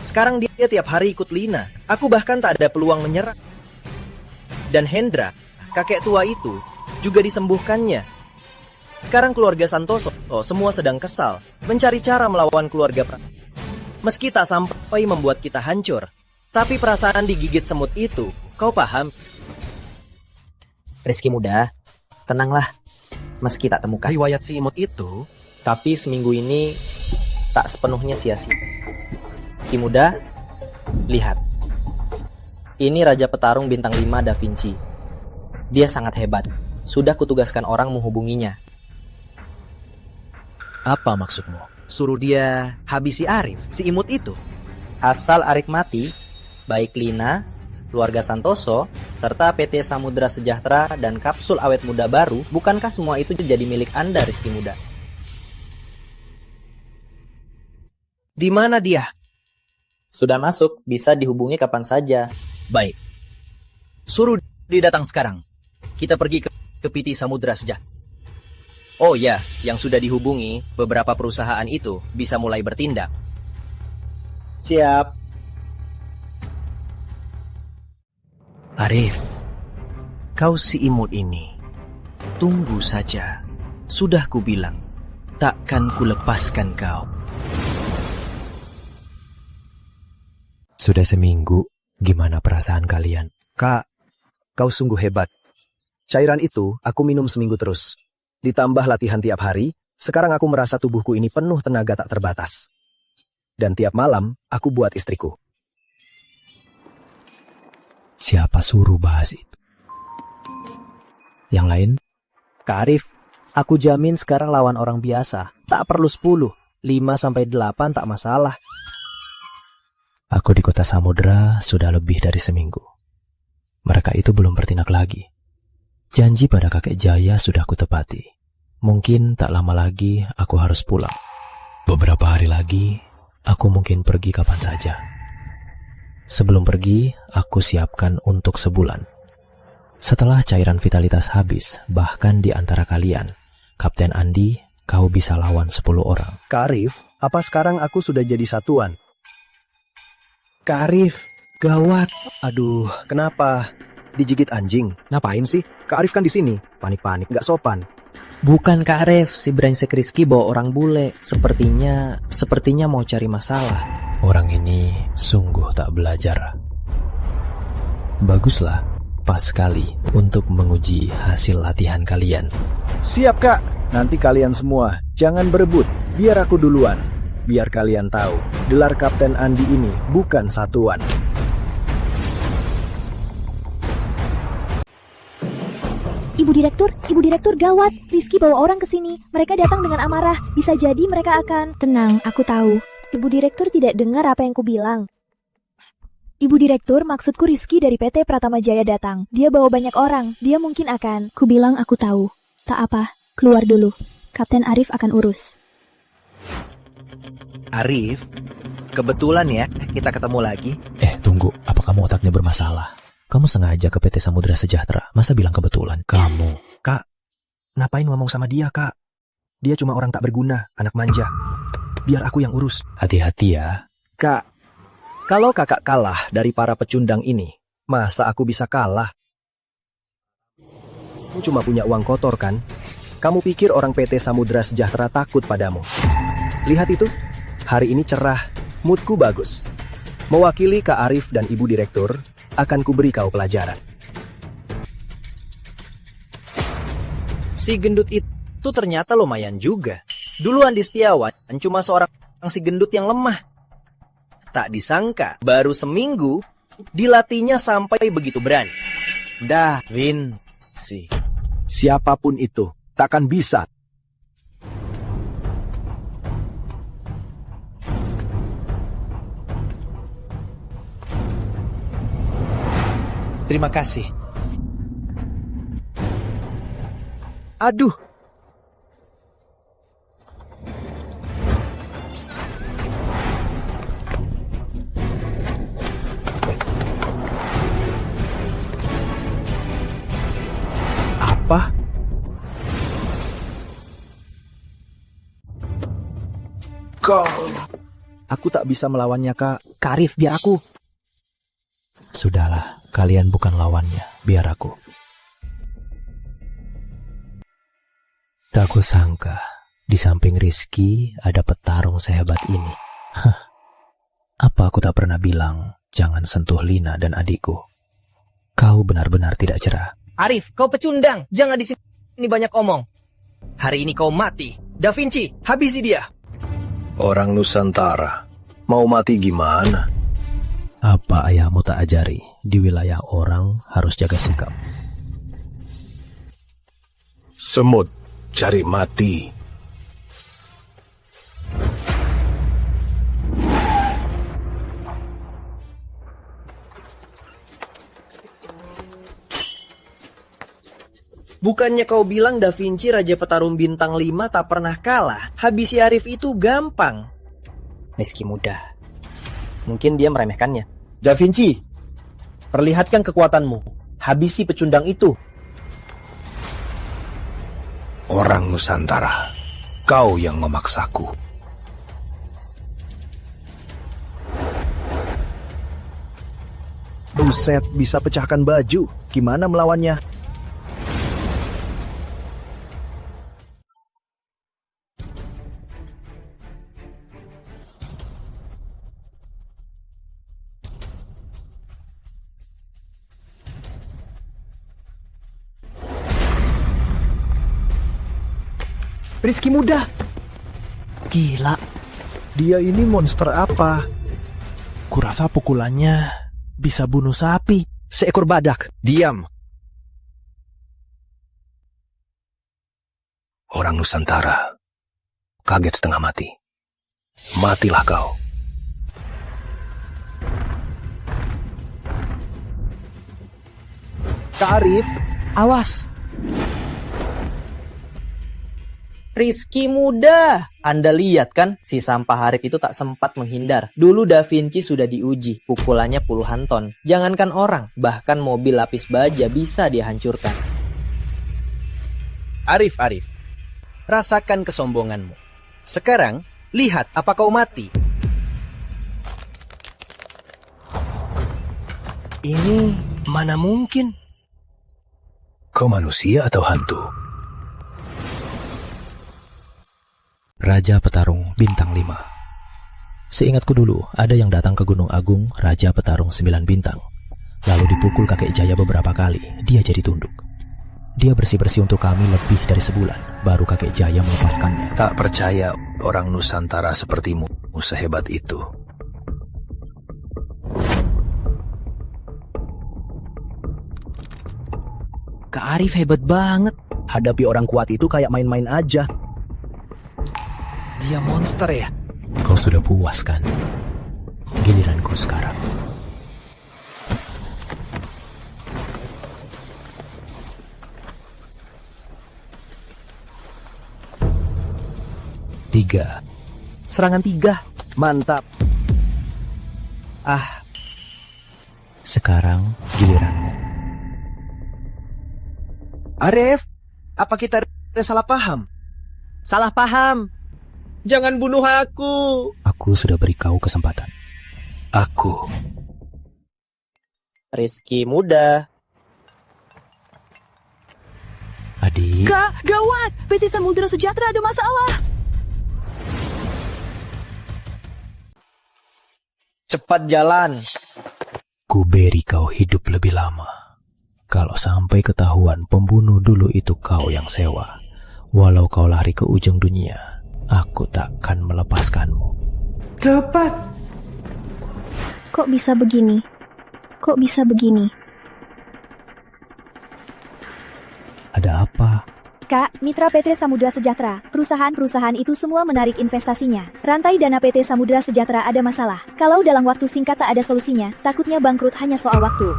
Sekarang dia tiap hari ikut Lina. Aku bahkan tak ada peluang menyerah. Dan Hendra, kakek tua itu, juga disembuhkannya. Sekarang keluarga Santoso semua sedang kesal, mencari cara melawan keluarga Pratama. Meski tak sampai membuat kita hancur, tapi perasaan digigit semut itu, kau paham? Rizky muda, tenanglah. Meski tak temukan riwayat si imut itu, tapi seminggu ini tak sepenuhnya sia-sia. Rizky muda, lihat. Ini Raja Petarung Bintang 5 Da Vinci. Dia sangat hebat. Sudah kutugaskan orang menghubunginya. Apa maksudmu? Suruh dia habisi Arif, si imut itu? Asal Arif mati, baik Lina, keluarga Santoso, serta PT Samudra Sejahtera dan kapsul awet muda baru, bukankah semua itu jadi milik Anda, Rizky muda? Di mana dia? Sudah masuk, bisa dihubungi kapan saja. Baik. Suruh dia datang sekarang. Kita pergi ke PT Samudra Sejahtera. Oh ya, yang sudah dihubungi, beberapa perusahaan itu bisa mulai bertindak. Siap. Arif, kau si imut ini. Tunggu saja. Sudah kubilang, takkan kulepaskan kau. Sudah seminggu, gimana perasaan kalian? Kak, kau sungguh hebat. Cairan itu aku minum seminggu terus. Ditambah latihan tiap hari, sekarang aku merasa tubuhku ini penuh tenaga tak terbatas. Dan tiap malam, aku buat istriku. Siapa suruh bahas itu? Yang lain? Kak Arif, aku jamin sekarang lawan orang biasa. Tak perlu 10, 5-8 tak masalah. Aku di kota Samudra sudah lebih dari seminggu. Mereka itu belum bertindak lagi. Janji pada kakek Jaya sudah kutepati. Mungkin tak lama lagi aku harus pulang. Beberapa hari lagi, aku mungkin pergi kapan saja. Sebelum pergi, aku siapkan untuk sebulan. Setelah cairan vitalitas habis, bahkan di antara kalian, Kapten Andi, kau bisa lawan 10 orang. Kak Arif, apa sekarang aku sudah jadi satuan? Kak Arif, gawat. Aduh, kenapa? Digigit anjing? Ngapain sih? Kak Arif kan di sini. Panik-panik, nggak sopan. Bukan Kak Arif, si brengsek Rizky bawa orang bule. Sepertinya mau cari masalah. Orang ini sungguh tak belajar. Baguslah, pas sekali untuk menguji hasil latihan kalian. Siap Kak, nanti kalian semua jangan berebut. Biar aku duluan. Biar kalian tahu, gelar Kapten Andi ini bukan satuan. Ibu Direktur gawat. Rizky bawa orang ke sini. Mereka datang dengan amarah. Bisa jadi mereka akan... Tenang, aku tahu. Ibu Direktur tidak dengar apa yang kubilang. Ibu Direktur, maksudku Rizky dari PT Pratama Jaya datang. Dia bawa banyak orang. Dia mungkin akan... Kubilang aku tahu. Tak apa, keluar dulu. Kapten Arif akan urus. Arif, kebetulan ya kita ketemu lagi. Tunggu, apa kamu otaknya bermasalah? Kamu sengaja ke PT Samudra Sejahtera, masa bilang kebetulan? Kamu. Kak, ngapain ngomong sama dia, Kak? Dia cuma orang tak berguna, anak manja. Biar aku yang urus. Hati-hati ya. Kak, kalau kakak kalah dari para pecundang ini, masa aku bisa kalah? Kamu cuma punya uang kotor kan? Kamu pikir orang PT Samudra Sejahtera takut padamu? Lihat itu, hari ini cerah, moodku bagus. Mewakili Kak Arif dan Ibu Direktur, akan kuberi kau pelajaran. Si gendut itu ternyata lumayan juga. Dulu Andi Setiawan cuma seorang si gendut yang lemah. Tak disangka, baru seminggu, dilatihnya sampai begitu berani. Da Vinci. Siapapun itu, takkan bisa. Terima kasih. Aduh, Kau... Aku tak bisa melawannya, Kak. Arif, biar aku. Sudahlah, kalian bukan lawannya, biar aku. Tak kusangka, di samping Rizky ada petarung sehebat ini. Apa aku tak pernah bilang, jangan sentuh Lina dan adikku. Kau benar-benar tidak cerah. Arif, kau pecundang. Jangan di sini banyak omong. Hari ini kau mati. Da Vinci, habisi dia. Orang Nusantara, mau mati gimana? Apa ayahmu tak ajari? Di wilayah orang harus jaga sikap. Semut cari mati. Bukannya kau bilang Da Vinci Raja Petarung Bintang 5 tak pernah kalah? Habisi Arif itu gampang. Meski mudah. Mungkin dia meremehkannya. Da Vinci, perlihatkan kekuatanmu. Habisi pecundang itu. Orang Nusantara, kau yang memaksaku. Buset, bisa pecahkan baju. Gimana melawannya? Rizky muda. Gila. Dia ini monster apa? Kurasa pukulannya bisa bunuh sapi. Seekor badak. Diam. Orang Nusantara, kaget setengah mati. Matilah kau. Kak Arif, awas. Rizky muda. Anda lihat kan, si sampah Arif itu tak sempat menghindar. Dulu Da Vinci sudah diuji, pukulannya puluhan ton. Jangankan orang, bahkan mobil lapis baja bisa dia hancurkan. Arif, rasakan kesombonganmu. Sekarang, lihat apa kau mati. Ini mana mungkin? Kau manusia atau hantu? Raja Petarung Bintang 5. Seingatku dulu, ada yang datang ke Gunung Agung, Raja Petarung 9 bintang. Lalu dipukul kakek Jaya beberapa kali, dia jadi tunduk. Dia bersih-bersih untuk kami lebih dari sebulan, baru kakek Jaya melepaskannya. Tak percaya orang Nusantara sepertimu sehebat itu. Kak Arif hebat banget. Hadapi orang kuat itu kayak main-main aja. Dia monster ya? Kau sudah puas kan? Giliranku sekarang. Tiga. Serangan 3. Mantap. Sekarang giliranmu. Arif, apa kita salah paham? Salah paham. Jangan bunuh aku. Aku sudah beri kau kesempatan. Aku. Rizky muda. Adik. Kak, gawat. PT Samudra Sejahtera ada masalah. Cepat jalan. Ku beri kau hidup lebih lama. Kalau sampai ketahuan pembunuh dulu itu kau yang sewa. Walau kau lari ke ujung dunia, aku takkan melepaskanmu. Tepat. Kok bisa begini? Kok bisa begini? Ada apa? Kak, mitra PT Samudra Sejahtera, perusahaan-perusahaan itu semua menarik investasinya. Rantai dana PT Samudra Sejahtera ada masalah. Kalau dalam waktu singkat tak ada solusinya, takutnya bangkrut hanya soal waktu.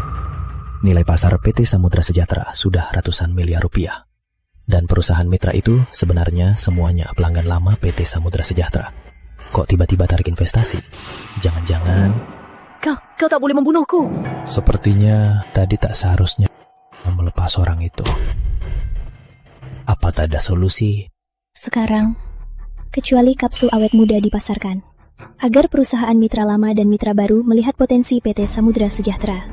Nilai pasar PT Samudra Sejahtera sudah ratusan miliar rupiah. Dan perusahaan mitra itu sebenarnya semuanya pelanggan lama PT Samudra Sejahtera. Kok tiba-tiba tarik investasi? Jangan-jangan... Kau tak boleh membunuhku. Sepertinya tadi tak seharusnya melepas orang itu. Apa tak ada solusi? Sekarang, kecuali kapsul awet muda dipasarkan. Agar perusahaan mitra lama dan mitra baru melihat potensi PT Samudra Sejahtera.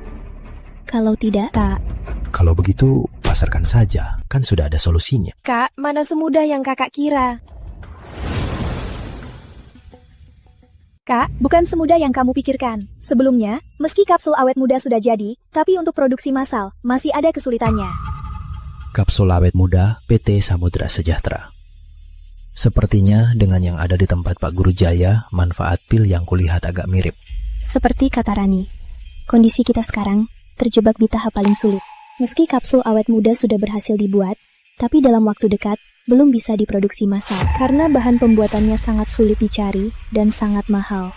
Kalau tidak, tak. Kalau begitu, pasarkan saja. Kan sudah ada solusinya. Kak, mana semudah yang kakak kira? Kak, bukan semudah yang kamu pikirkan. Sebelumnya, meski kapsul awet muda sudah jadi, tapi untuk produksi massal, masih ada kesulitannya. Kapsul awet muda PT Samudra Sejahtera. Sepertinya dengan yang ada di tempat Pak Guru Jaya, manfaat pil yang kulihat agak mirip. Seperti kata Rani, kondisi kita sekarang terjebak di tahap paling sulit. Meski kapsul awet muda sudah berhasil dibuat, tapi dalam waktu dekat belum bisa diproduksi massal karena bahan pembuatannya sangat sulit dicari dan sangat mahal.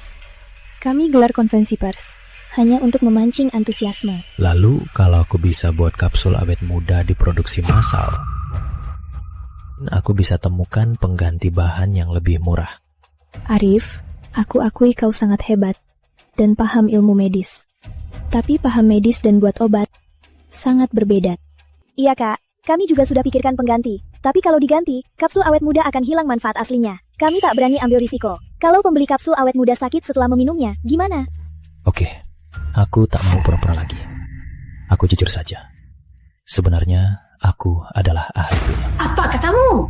Kami gelar konvensi pers hanya untuk memancing antusiasme. Lalu kalau aku bisa buat kapsul awet muda diproduksi massal, aku bisa temukan pengganti bahan yang lebih murah. Arif, aku akui kau sangat hebat dan paham ilmu medis. Tapi paham medis dan buat obat sangat berbeda. Iya kak, kami juga sudah pikirkan pengganti. Tapi kalau diganti, kapsul awet muda akan hilang manfaat aslinya. Kami tak berani ambil risiko. Kalau pembeli kapsul awet muda sakit setelah meminumnya, gimana? Oke, aku tak mau pura-pura lagi. Aku jujur saja. Sebenarnya, aku adalah ahli pil. Apa katamu?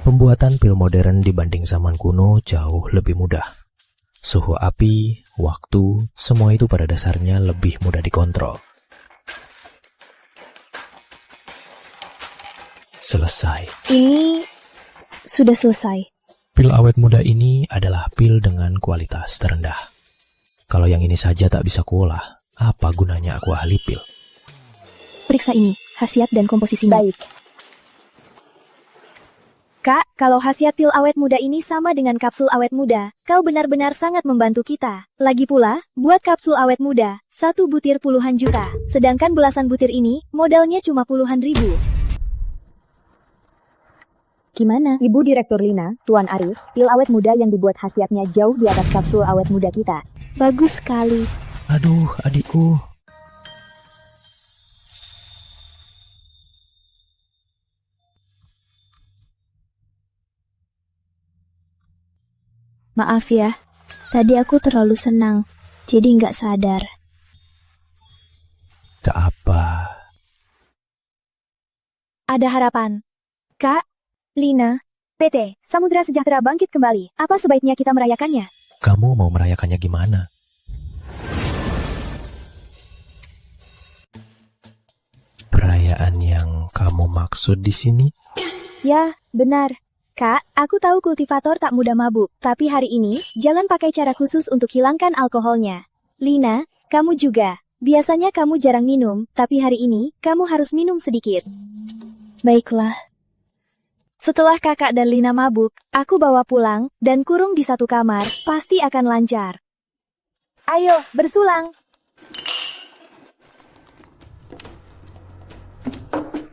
Pembuatan pil modern dibanding zaman kuno jauh lebih mudah. Suhu api, waktu, semua itu pada dasarnya lebih mudah dikontrol. Selesai. Ini sudah selesai. Pil awet muda ini adalah pil dengan kualitas terendah. Kalau yang ini saja tak bisa kuolah, apa gunanya aku ahli pil? Periksa ini, khasiat dan komposisinya. Baik. Kak, kalau khasiat pil awet muda ini sama dengan kapsul awet muda, kau benar-benar sangat membantu kita. Lagi pula, buat kapsul awet muda, 1 butir puluhan juta. Sedangkan belasan butir ini, modalnya cuma puluhan ribu. Gimana? Ibu Direktur Lina, Tuan Arif, pil awet muda yang dibuat khasiatnya jauh di atas kapsul awet muda kita. Bagus sekali. Aduh, adikku. Maaf ya, tadi aku terlalu senang, jadi nggak sadar. Tak apa. Ada harapan. Kak, Lina, PT Samudra Sejahtera bangkit kembali. Apa sebaiknya kita merayakannya? Kamu mau merayakannya gimana? Perayaan yang kamu maksud di sini? Ya, benar. Kak, aku tahu kultivator tak mudah mabuk, tapi hari ini, jangan pakai cara khusus untuk hilangkan alkoholnya. Lina, kamu juga. Biasanya kamu jarang minum, tapi hari ini, kamu harus minum sedikit. Baiklah. Setelah kakak dan Lina mabuk, aku bawa pulang, dan kurung di satu kamar, pasti akan lancar. Ayo, bersulang.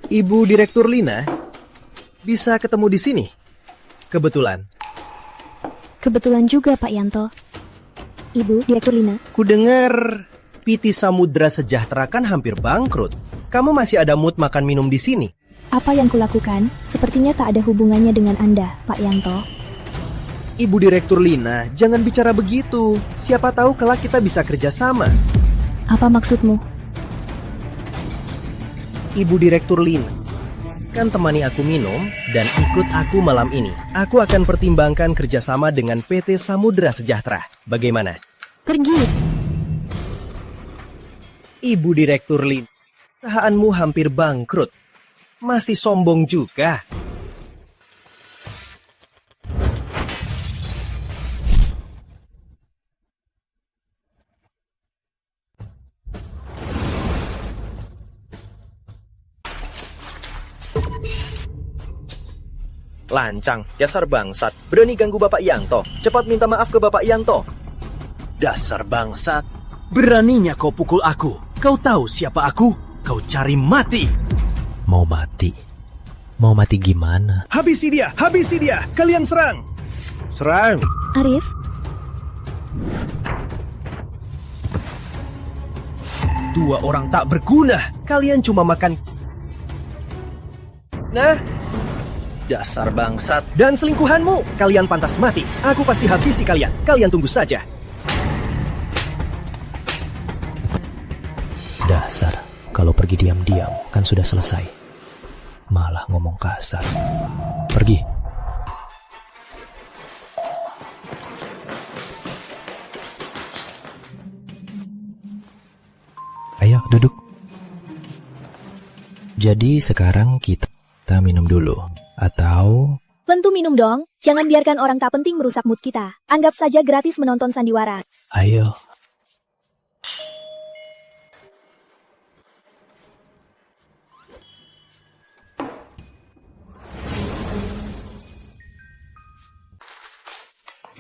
Ibu Direktur Lina, bisa ketemu di sini? Kebetulan. Kebetulan juga, Pak Yanto. Ibu, Direktur Lina. Kudengar PT Samudra Sejahtera kan hampir bangkrut. Kamu masih ada mood makan minum di sini? Apa yang kulakukan sepertinya tak ada hubungannya dengan Anda, Pak Yanto. Ibu Direktur Lina, jangan bicara begitu. Siapa tahu kelak kita bisa kerjasama. Apa maksudmu? Ibu Direktur Lina, kan temani aku minum dan ikut aku malam ini. Aku akan pertimbangkan kerjasama dengan PT Samudra Sejahtera. Bagaimana? Pergi. Ibu Direktur Lin, perusahaanmu hampir bangkrut. Masih sombong juga. Lancang, dasar bangsat. Berani ganggu Bapak Yanto. Cepat minta maaf ke Bapak Yanto. Dasar bangsat. Beraninya kau pukul aku. Kau tahu siapa aku? kau cari mati. Mau mati? Mau mati gimana? Habisi dia, habisi dia. Kalian serang. Serang. Arif, Dua orang tak berguna. Kalian cuma makan... Nah, dasar bangsat dan selingkuhanmu. Kalian pantas mati. Aku pasti habisi kalian. Kalian tunggu saja. Dasar, kalau pergi diam-diam kan sudah selesai. Malah ngomong kasar. Pergi. Ayo, duduk. Jadi sekarang kita minum dulu. Atau... Tentu minum dong. Jangan biarkan orang tak penting merusak mood kita. Anggap saja gratis menonton sandiwara. Ayo.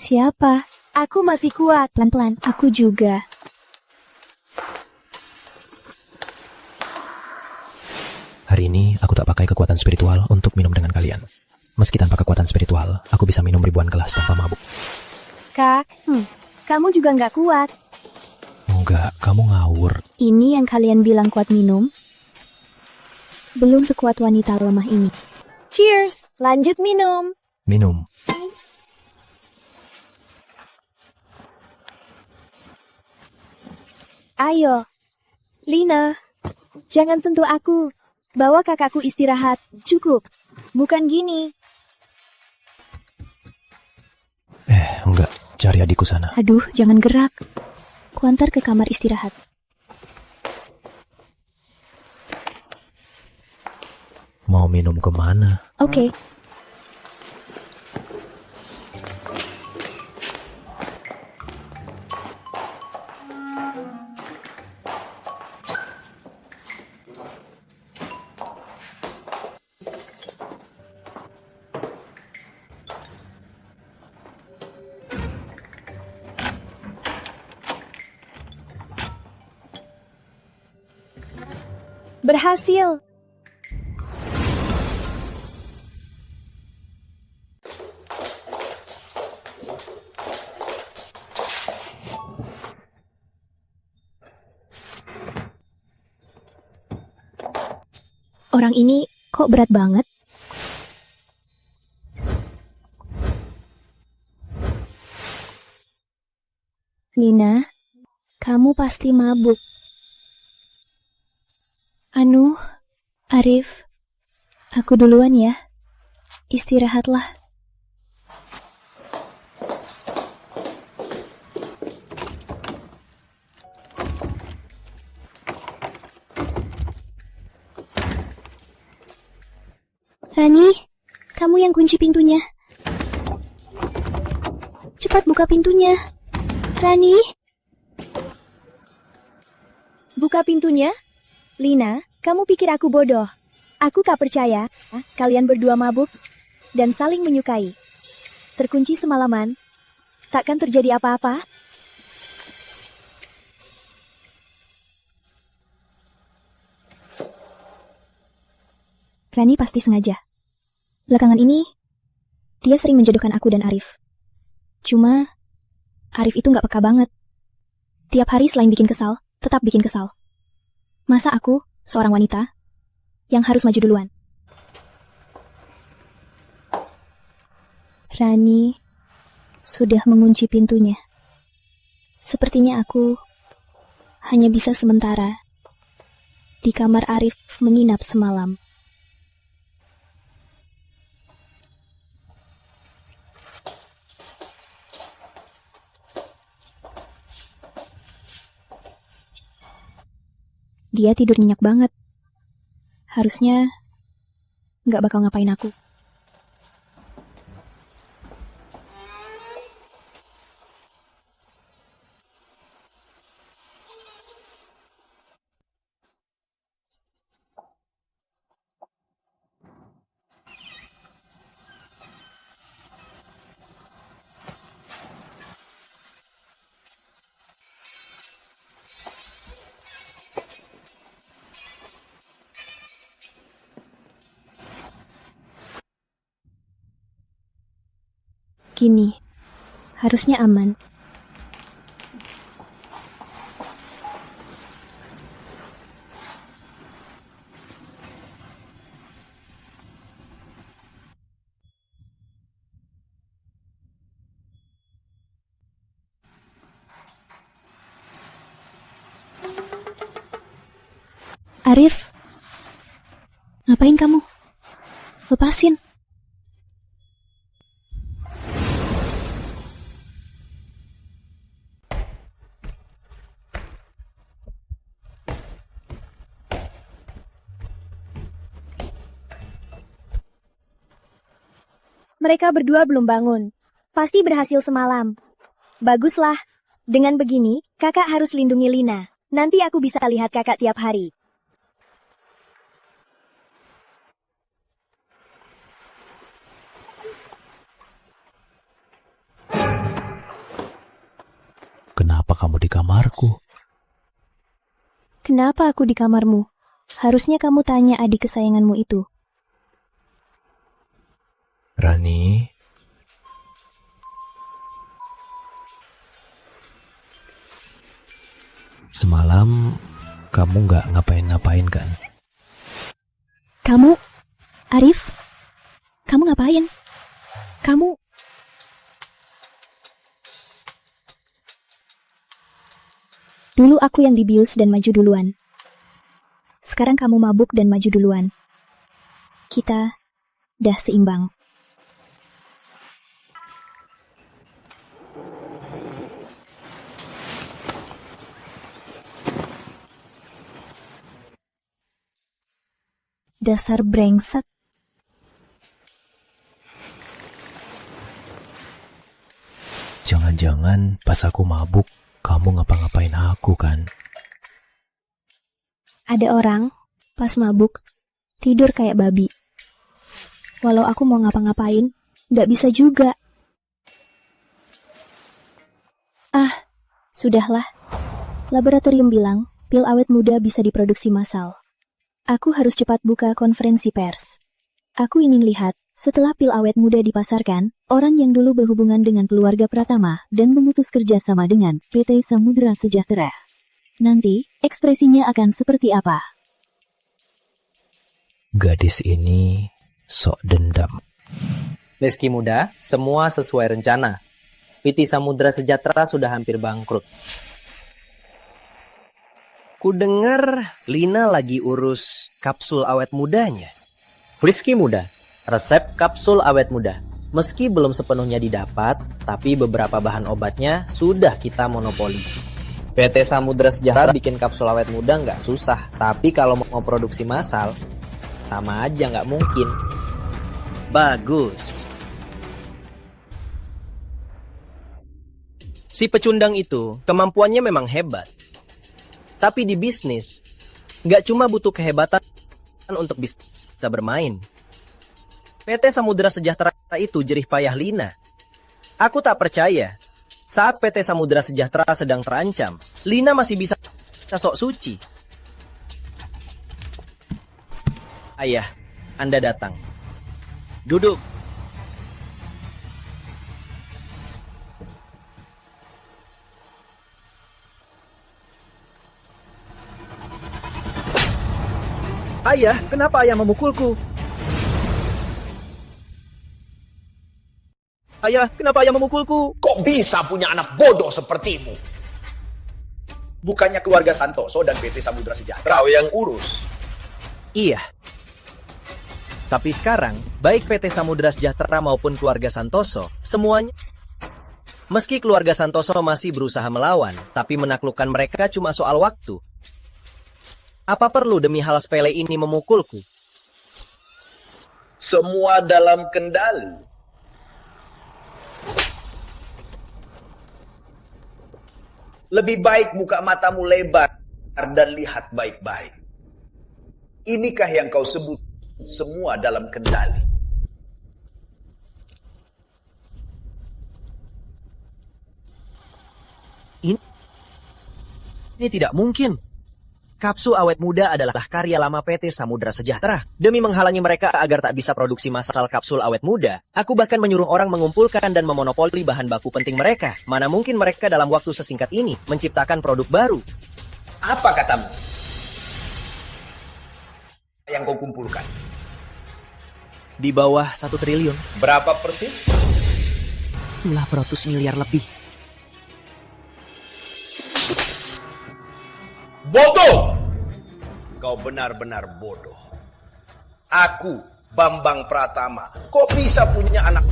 siapa? Aku masih kuat. Pelan-pelan, aku juga. Hari ini aku tak pakai kekuatan spiritual untuk minum dengan kalian. Meski tanpa kekuatan spiritual, aku bisa minum ribuan gelas tanpa mabuk. Kak, kamu juga nggak kuat. Enggak, kamu ngawur. Ini yang kalian bilang kuat minum? Belum sekuat wanita lemah ini. Cheers, lanjut minum. Minum. Ayo, Lina, jangan sentuh aku. Bawa kakakku istirahat. Cukup. Bukan gini. Enggak. Cari adikku sana. Aduh, jangan gerak. Kuantar ke kamar istirahat. Mau minum kemana? Oke. Berhasil. Orang ini kok berat banget? Lina, kamu pasti mabuk. Anu, Arif, aku duluan ya. Istirahatlah. Rani, kamu yang kunci pintunya. Cepat buka pintunya. Rani. Buka pintunya? Lina, kamu pikir aku bodoh? Aku tak percaya. Kalian berdua mabuk dan saling menyukai. Terkunci semalaman. Takkan terjadi apa-apa? Rani pasti sengaja. Belakangan ini, dia sering menjodohkan aku dan Arif. Cuma, Arif itu gak peka banget. Tiap hari selain bikin kesal, tetap bikin kesal. Masa aku, seorang wanita, yang harus maju duluan? Rani sudah mengunci pintunya. Sepertinya aku hanya bisa sementara di kamar Arif menginap semalam. Dia tidur nyenyak banget. Harusnya nggak bakal ngapain aku. Kini, harusnya aman. Arif, ngapain kamu? Lepasin. Mereka berdua belum bangun. Pasti berhasil semalam. Baguslah. Dengan begini, kakak harus lindungi Lina. Nanti aku bisa lihat kakak tiap hari. Kenapa kamu di kamarku? Kenapa aku di kamarmu? Harusnya kamu tanya adik kesayanganmu itu. Rani, semalam kamu nggak ngapain-ngapain kan? Kamu, Arif, kamu ngapain? Kamu... Dulu aku yang dibius dan maju duluan. Sekarang kamu mabuk dan maju duluan. Kita dah seimbang. Dasar brengsek. Jangan-jangan pas aku mabuk, kamu ngapa-ngapain aku kan? Ada orang, pas mabuk, tidur kayak babi. Walau aku mau ngapa-ngapain, nggak bisa juga. Ah, sudahlah. Laboratorium bilang, pil awet muda bisa diproduksi massal. Aku harus cepat buka konferensi pers. Aku ingin lihat, setelah pil awet muda dipasarkan, orang yang dulu berhubungan dengan keluarga Pratama dan memutus kerjasama dengan PT Samudra Sejahtera. Nanti, ekspresinya akan seperti apa? Gadis ini sok dendam. Meski muda, semua sesuai rencana. PT Samudra Sejahtera sudah hampir bangkrut. Kudengar Lina lagi urus kapsul awet mudanya. Whisky muda, resep kapsul awet muda. Meski belum sepenuhnya didapat, tapi beberapa bahan obatnya sudah kita monopoli. PT Samudra Sejahtera bikin kapsul awet muda nggak susah, tapi kalau mau produksi massal, sama aja nggak mungkin. Bagus. Si pecundang itu kemampuannya memang hebat. Tapi di bisnis, nggak cuma butuh kehebatan untuk bisa bermain. PT Samudra Sejahtera itu jerih payah Lina. Aku tak percaya, saat PT Samudra Sejahtera sedang terancam, Lina masih bisa sok suci. Ayah, Anda datang. Duduk. Ayah, kenapa ayah memukulku? Ayah, kenapa ayah memukulku? Kok bisa punya anak bodoh sepertimu? Bukannya keluarga Santoso dan PT Samudra Sejahtera kau yang urus? Iya. Tapi sekarang, baik PT Samudra Sejahtera maupun keluarga Santoso, semuanya... Meski keluarga Santoso masih berusaha melawan, tapi menaklukkan mereka cuma soal waktu. Apa perlu demi hal sepele ini memukulku? Semua dalam kendali. Lebih baik buka matamu lebar dan lihat baik-baik. Inikah yang kau sebut semua dalam kendali? Ini tidak mungkin. Kapsul awet muda adalah karya lama PT Samudra Sejahtera. Demi menghalangi mereka agar tak bisa produksi massal kapsul awet muda, aku bahkan menyuruh orang mengumpulkan dan memonopoli bahan baku penting mereka. Mana mungkin mereka dalam waktu sesingkat ini menciptakan produk baru. Apa katamu? Yang kau kumpulkan? Di bawah 1 triliun. Berapa persis? 800 miliar lebih. Bodoh! Kau benar-benar bodoh. Aku, Bambang Pratama, kok bisa punya anak?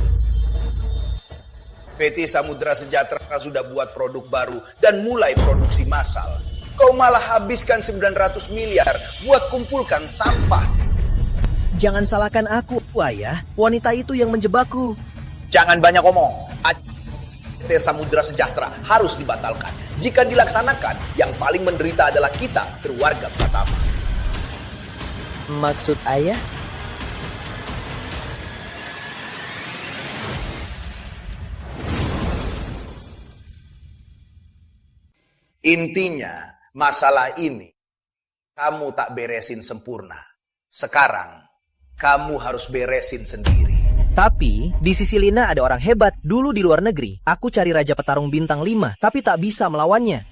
PT Samudra Sejahtera sudah buat produk baru dan mulai produksi massal. Kau malah habiskan 900 miliar buat kumpulkan sampah. Jangan salahkan aku, ayah. Wanita itu yang menjebakku. Jangan banyak omong. PT Samudra Sejahtera harus dibatalkan. Jika dilaksanakan, yang paling menderita adalah kita, keluarga Pratama. Maksud ayah? Intinya, masalah ini kamu tak beresin sempurna. Sekarang, kamu harus beresin sendiri. Tapi, di sisi Lina ada orang hebat. Dulu di luar negeri, aku cari Raja Petarung Bintang 5, tapi tak bisa melawannya.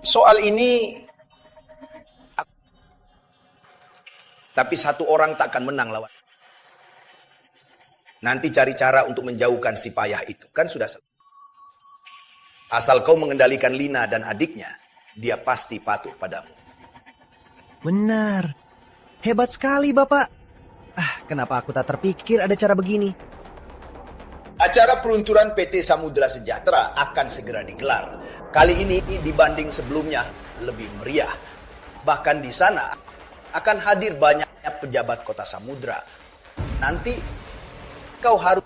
Soal ini, tapi satu orang tak akan menang lawan. Nanti cari cara untuk menjauhkan si payah itu. Kan sudah selesai. Asal kau mengendalikan Lina dan adiknya, dia pasti patuh padamu. Benar. Hebat sekali, Bapak. Kenapa aku tak terpikir ada cara begini? Acara peluncuran PT Samudra Sejahtera akan segera digelar. Kali ini dibanding sebelumnya lebih meriah. Bahkan di sana akan hadir banyak pejabat kota Samudra. Nanti kau harus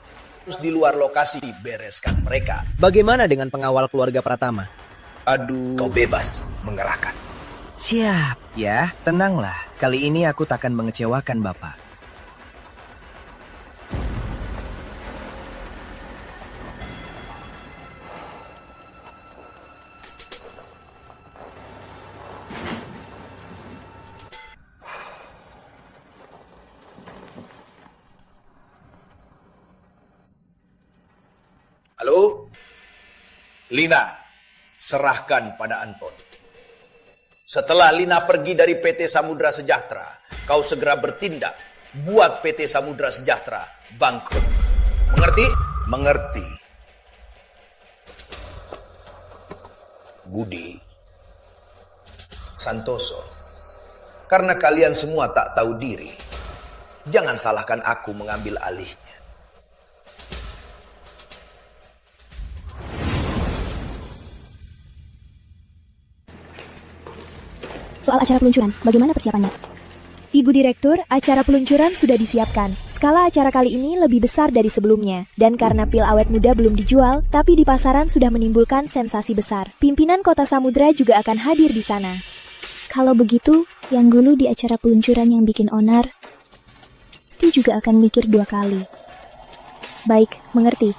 di luar lokasi bereskan mereka. Bagaimana dengan pengawal keluarga Pratama? Aduh, kau bebas mengerahkan. Siap, ya. Tenanglah. Kali ini aku takkan mengecewakan Bapak. Halo? Lina, serahkan pada Anton. Setelah Lina pergi dari PT Samudra Sejahtera, kau segera bertindak. Buat PT Samudra Sejahtera bangkrut. Mengerti? Mengerti. Budi, Santoso, karena kalian semua tak tahu diri, jangan salahkan aku mengambil alihnya. Soal acara peluncuran, bagaimana persiapannya? Ibu Direktur, acara peluncuran sudah disiapkan. Skala acara kali ini lebih besar dari sebelumnya. Dan karena pil awet muda belum dijual, tapi di pasaran sudah menimbulkan sensasi besar. Pimpinan Kota Samudra juga akan hadir di sana. Kalau begitu, yang dulu di acara peluncuran yang bikin onar, pasti juga akan mikir 2 kali. Baik, mengerti.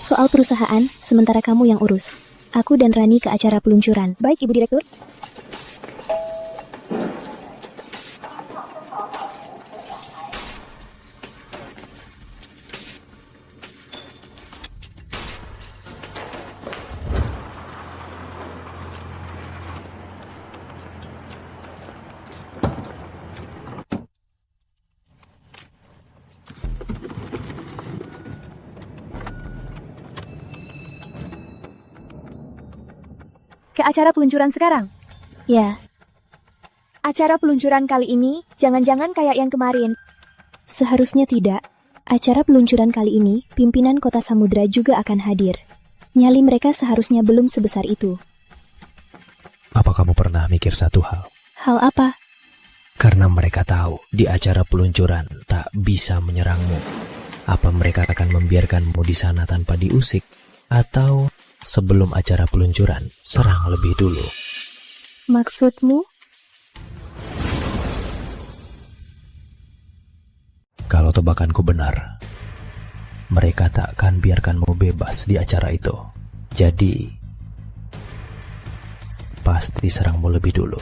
Soal perusahaan, sementara kamu yang urus. Aku dan Rani ke acara peluncuran. Baik, Ibu Direktur. Ke acara peluncuran sekarang? Ya. Acara peluncuran kali ini, jangan-jangan kayak yang kemarin. Seharusnya tidak. Acara peluncuran kali ini, pimpinan Kota Samudra juga akan hadir. Nyali mereka seharusnya belum sebesar itu. Apa kamu pernah mikir satu hal? Hal apa? Karena mereka tahu di acara peluncuran tak bisa menyerangmu. Apa mereka akan membiarkanmu di sana tanpa diusik? Atau sebelum acara peluncuran, serang lebih dulu? Maksudmu? Kalau tebakanku benar, mereka tak akan biarkanmu bebas di acara itu. Jadi, pasti serangmu lebih dulu.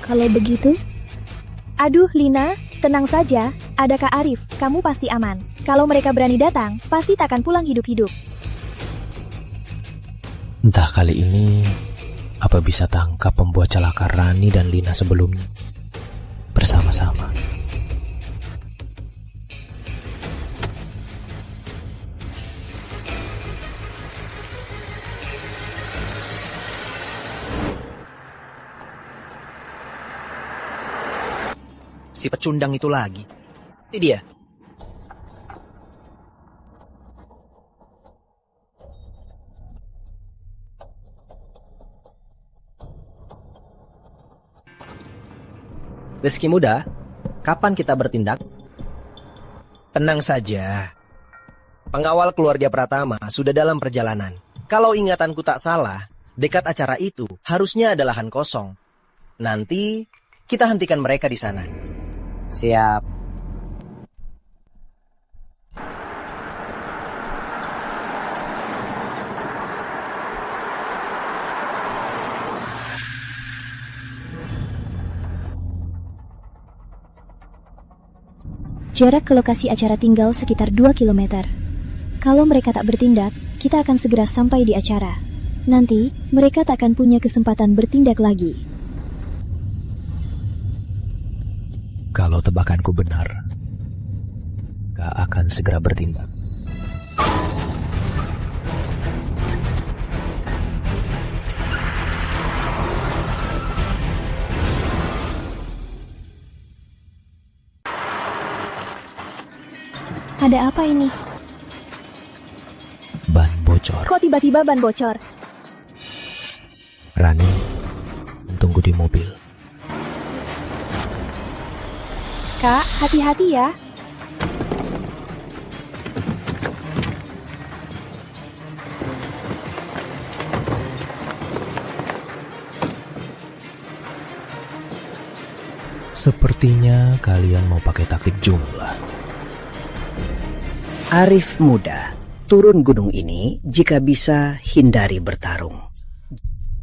Kalau begitu, Aduh, Lina, tenang saja, ada Kak Arif, kamu pasti aman. Kalau mereka berani datang, pasti takkan pulang hidup-hidup. Entah kali ini, apa bisa tangkap pembuat celaka Rani dan Lina sebelumnya. Bersama-sama. Si pecundang itu lagi. Ini dia. Rizky muda, kapan kita bertindak? Tenang saja. Pengawal keluarga Pratama sudah dalam perjalanan. Kalau ingatanku tak salah, dekat acara itu harusnya ada lahan kosong. Nanti kita hentikan mereka di sana. Siap. jarak ke lokasi acara tinggal sekitar 2 km. Kalau mereka tak bertindak, kita akan segera sampai di acara. Nanti, mereka tak akan punya kesempatan bertindak lagi. Kalau tebakanku benar, Kak akan segera bertindak. Ada apa ini? Ban bocor. Kok tiba-tiba ban bocor? Rani, tunggu di mobil. Kak, hati-hati ya. Sepertinya kalian mau pakai taktik jumlah. Arif muda, turun gunung ini jika bisa hindari bertarung.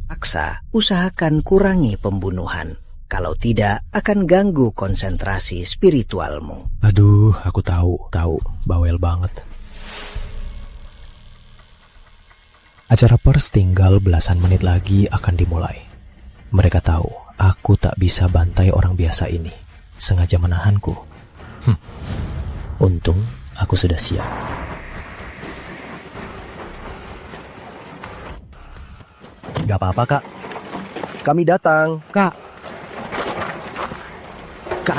Paksa, usahakan kurangi pembunuhan. Kalau tidak, akan ganggu konsentrasi spiritualmu. Aduh, aku tahu, bawel banget. Acara pers tinggal belasan menit lagi akan dimulai. Mereka tahu, aku tak bisa bantai orang biasa ini. Sengaja menahanku. Untung, aku sudah siap. Gak apa-apa, Kak. Kami datang. Kak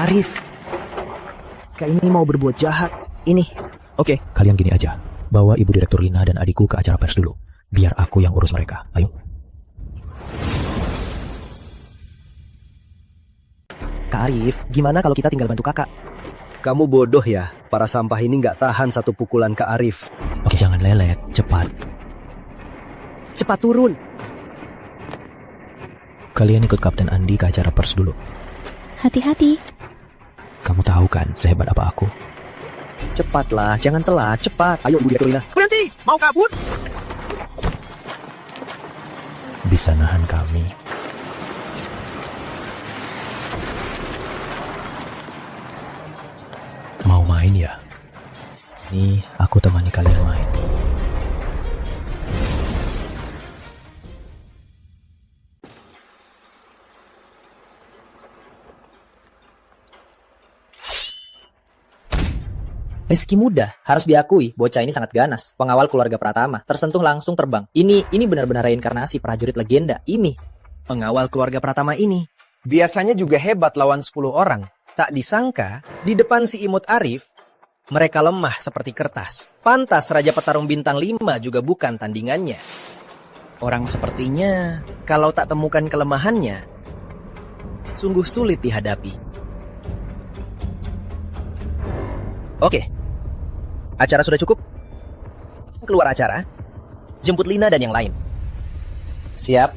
Arif. Kak ini mau berbuat jahat. Ini. Oke. Kalian gini aja. Bawa Ibu Direktur Lina dan adikku ke acara pers dulu. Biar aku yang urus mereka. Ayo. Kak Arif, gimana kalau kita tinggal bantu kakak? Kamu bodoh ya. Para sampah ini gak tahan satu pukulan Kak Arif. Oke, jangan lelet. Cepat. Cepat turun. Kalian ikut Kapten Andi ke acara pers dulu. Hati-hati. Kamu tahu kan sehebat apa aku? Cepatlah, jangan telat, cepat. Ayo, Ibu Direktur Lina. Berhenti, mau kabur? Bisa nahan kami. Mau main ya? Nih, aku temani kalian main. Rizky muda, harus diakui, bocah ini sangat ganas. Pengawal keluarga Pratama, tersentuh langsung terbang. Ini benar-benar reinkarnasi prajurit legenda. Ini Pengawal keluarga Pratama ini biasanya juga hebat lawan 10 orang. Tak disangka, di depan si imut Arif, mereka lemah seperti kertas. Pantas Raja Petarung Bintang 5 juga bukan tandingannya. Orang sepertinya, kalau tak temukan kelemahannya, sungguh sulit dihadapi. Oke. Acara sudah cukup? Keluar acara. Jemput Lina dan yang lain. siap.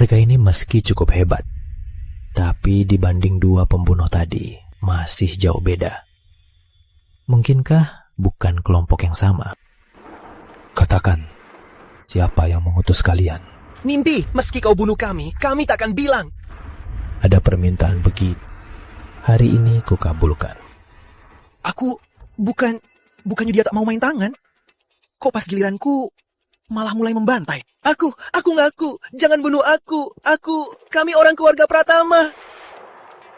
Mereka ini meski cukup hebat, tapi dibanding dua pembunuh tadi, masih jauh beda. Mungkinkah bukan kelompok yang sama? Katakan, siapa yang mengutus kalian? Mimpi, meski kau bunuh kami takkan bilang. Ada permintaan begitu. Hari ini kukabulkan. Aku bukannya dia tak mau main tangan. Kok pas giliranku malah mulai membantai. Aku ngaku, jangan bunuh aku. Kami orang keluarga Pratama.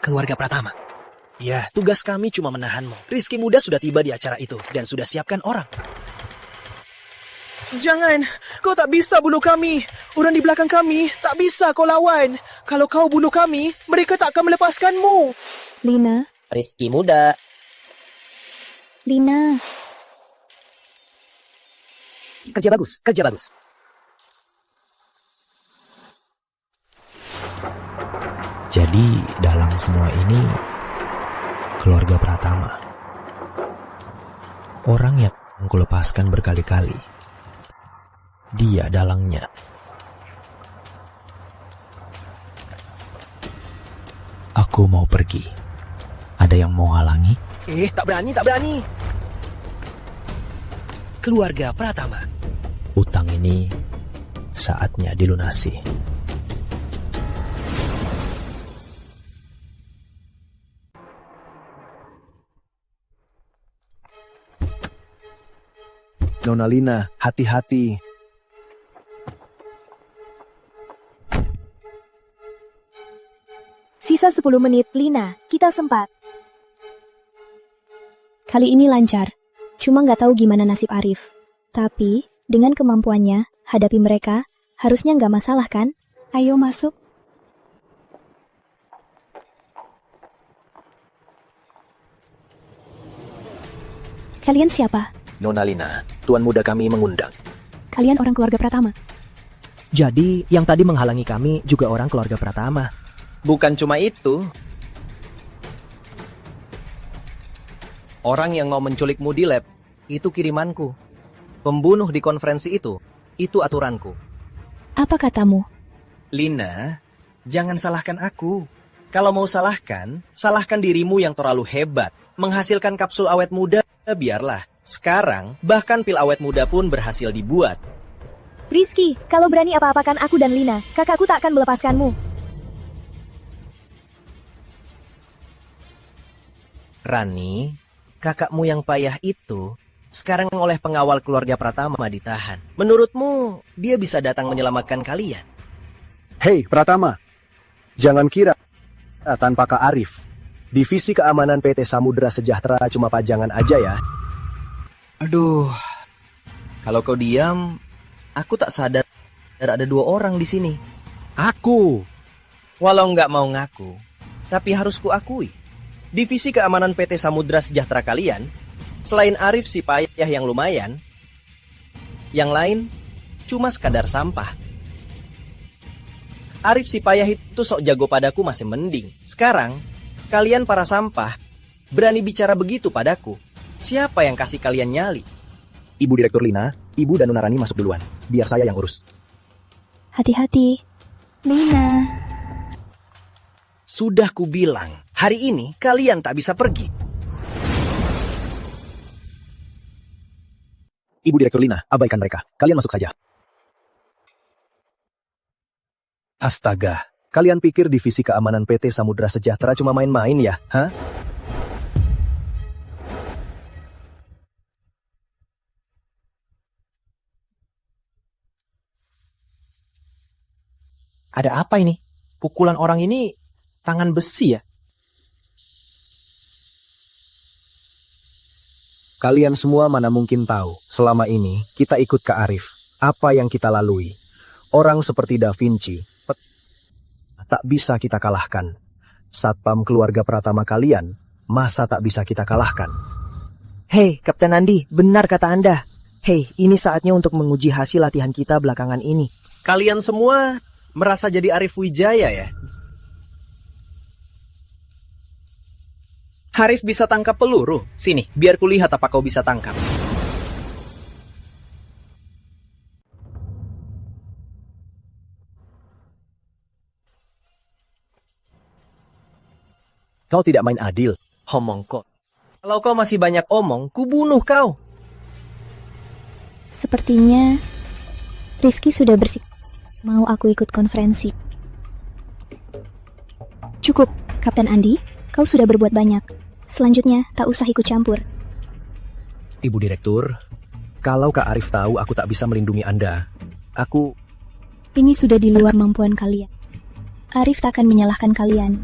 Keluarga Pratama? Ya, tugas kami cuma menahanmu. Rizky Muda sudah tiba di acara itu dan sudah siapkan orang. Jangan, kau tak bisa bunuh kami. Orang di belakang kami tak bisa kau lawan. Kalau kau bunuh kami, mereka tak akan melepaskanmu. Lina. Rizky Muda. Lina. Kerja bagus. Jadi dalam semua ini, keluarga Pratama, orang yang kulepaskan berkali-kali, dia dalangnya. Aku mau pergi. Ada yang mau halangi? Tak berani. Keluarga Pratama. Utang ini saatnya dilunasi. Nona Lina, hati-hati. Sisa 10 menit, Lina. Kita sempat. Kali ini lancar. Cuma nggak tahu gimana nasib Arif. Tapi, dengan kemampuannya, hadapi mereka, harusnya nggak masalah kan? Ayo masuk. Kalian siapa? Nona Lina, tuan muda kami mengundang. Kalian orang keluarga Pratama. Jadi, yang tadi menghalangi kami juga orang keluarga Pratama. Bukan cuma itu. Orang yang mau menculikmu di lab, itu kirimanku. Pembunuh di konferensi itu aturanku. Apa katamu? Lina, jangan salahkan aku. Kalau mau salahkan dirimu yang terlalu hebat. Menghasilkan kapsul awet muda, biarlah. Sekarang, bahkan pil awet muda pun berhasil dibuat. Rizky, kalau berani apa-apakan aku dan Lina, kakakku tak akan melepaskanmu. Rani, kakakmu yang payah itu sekarang oleh pengawal keluarga Pratama ditahan. Menurutmu, dia bisa datang menyelamatkan kalian? Hei, Pratama. Jangan kira tanpa Kak Arif. Divisi Keamanan PT Samudra Sejahtera cuma pajangan aja ya. Aduh, kalau kau diam, aku tak sadar ada 2 orang di sini. Aku. Walau nggak mau ngaku, tapi harus kuakui. Divisi Keamanan PT Samudra Sejahtera kalian, selain Arif si payah yang lumayan, yang lain cuma sekadar sampah. Arif si payah itu sok jago padaku masih mending. Sekarang, kalian para sampah berani bicara begitu padaku. Siapa yang kasih kalian nyali? Ibu Direktur Lina, Ibu dan Nona Rani masuk duluan. Biar saya yang urus. Hati-hati. Lina. Sudah kubilang, hari ini kalian tak bisa pergi. Ibu Direktur Lina, abaikan mereka. Kalian masuk saja. Astaga, kalian pikir Divisi Keamanan PT Samudra Sejahtera cuma main-main ya? Hah? Ada apa ini? Pukulan orang ini tangan besi ya? Kalian semua mana mungkin tahu, selama ini kita ikut Kak Arif. Apa yang kita lalui. Orang seperti Da Vinci tak bisa kita kalahkan. Satpam keluarga Pratama kalian, masa tak bisa kita kalahkan? Hei, Kapten Andi, benar kata Anda. Hei, ini saatnya untuk menguji hasil latihan kita belakangan ini. Kalian semua merasa jadi Arif Wijaya ya? Arif bisa tangkap peluru. Sini, biar kulihat apa kau bisa tangkap. Kau tidak main adil. Omong kok. Kalau kau masih banyak omong, kubunuh kau. Sepertinya Rizky sudah bersik. Mau aku ikut konferensi? Cukup, Kapten Andi. Kau sudah berbuat banyak. Selanjutnya, tak usah ikut campur. Ibu Direktur, kalau Kak Arif tahu aku tak bisa melindungi Anda, aku... Ini sudah di luar kemampuan kalian. Arif tak akan menyalahkan kalian.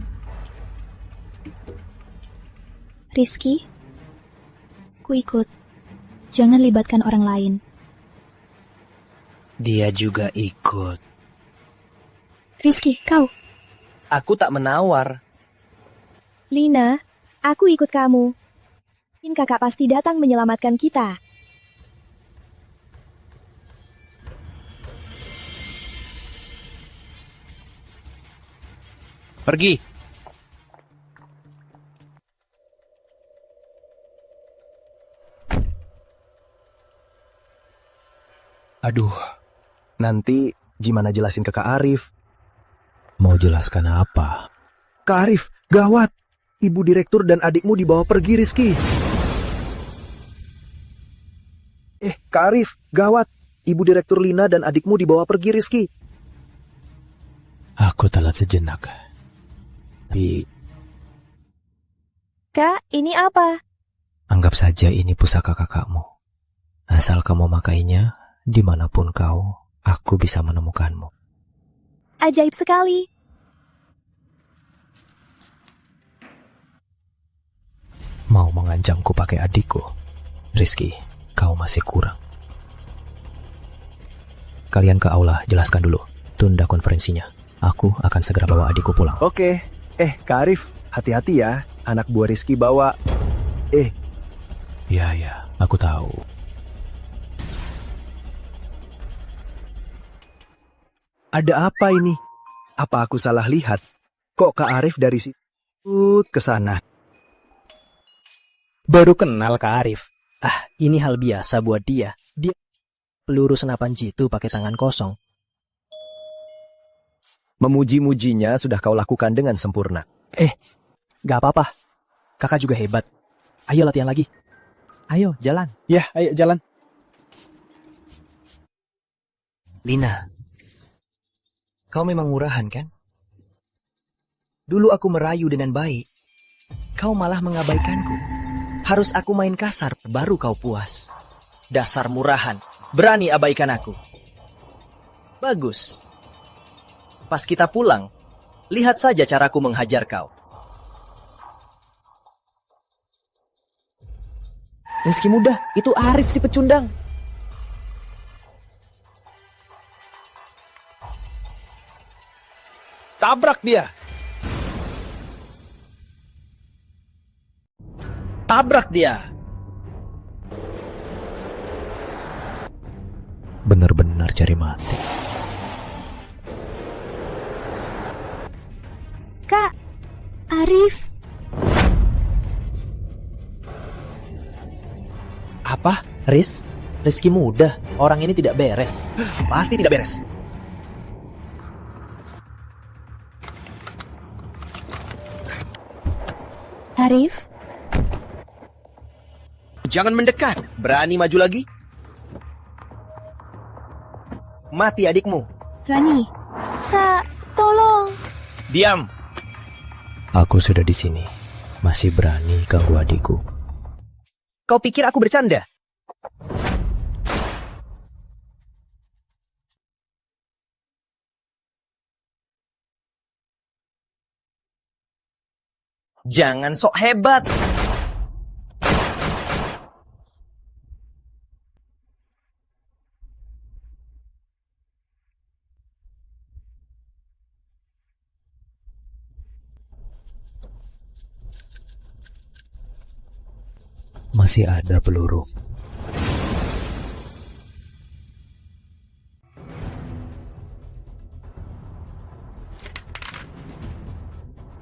Rizky, ku ikut. Jangan libatkan orang lain. Dia juga ikut. Rizky, kau. Aku tak menawar. Lina, aku ikut kamu. Kakak pasti datang menyelamatkan kita. Pergi. Aduh, nanti gimana jelasin ke Kak Arif? Mau jelaskan apa? Kak Arif, gawat. Ibu Direktur dan adikmu dibawa pergi, Rizky. Kak Arif, gawat. Ibu Direktur Lina dan adikmu dibawa pergi, Rizky. Aku telat sejenak. Tapi... Kak, ini apa? Anggap saja ini pusaka kakakmu. Asal kamu makainya, dimanapun kau, aku bisa menemukanmu. Ajaib sekali. Mau mengancamku pakai adikku? Rizky, kau masih kurang. Kalian ke aula, jelaskan dulu. Tunda konferensinya. Aku akan segera bawa adikku pulang. Oke. Kak Arif, hati-hati ya. Anak buah Rizky bawa... Ya, aku tahu. Ada apa ini? Apa aku salah lihat? Kok Kak Arif dari situ ke sana? Baru kenal Kak Arif. Ini hal biasa buat dia. Dia peluru senapan jitu pakai tangan kosong. Memuji-mujinya sudah kau lakukan dengan sempurna. Gak apa-apa. Kakak juga hebat. Ayo latihan lagi. Ayo, jalan. Ya, ayo jalan. Lina, kau memang murahan kan? Dulu aku merayu dengan baik. Kau malah mengabaikanku. Harus aku main kasar, baru kau puas. Dasar murahan, berani abaikan aku. Bagus. Pas kita pulang, lihat saja caraku menghajar kau. Rizky muda, itu Arif si pecundang. Tabrak dia. Tabrak dia. Benar-benar cari mati. Kak, Arif. Apa? Rizky muda. Orang ini tidak beres. Pasti tidak beres. Arif. Jangan mendekat. Berani maju lagi? Mati adikmu. Rani. Kak, tolong. Diam. Aku sudah di sini. Masih berani ganggu adikku. Kau pikir aku bercanda? Jangan sok hebat. Masih ada peluru.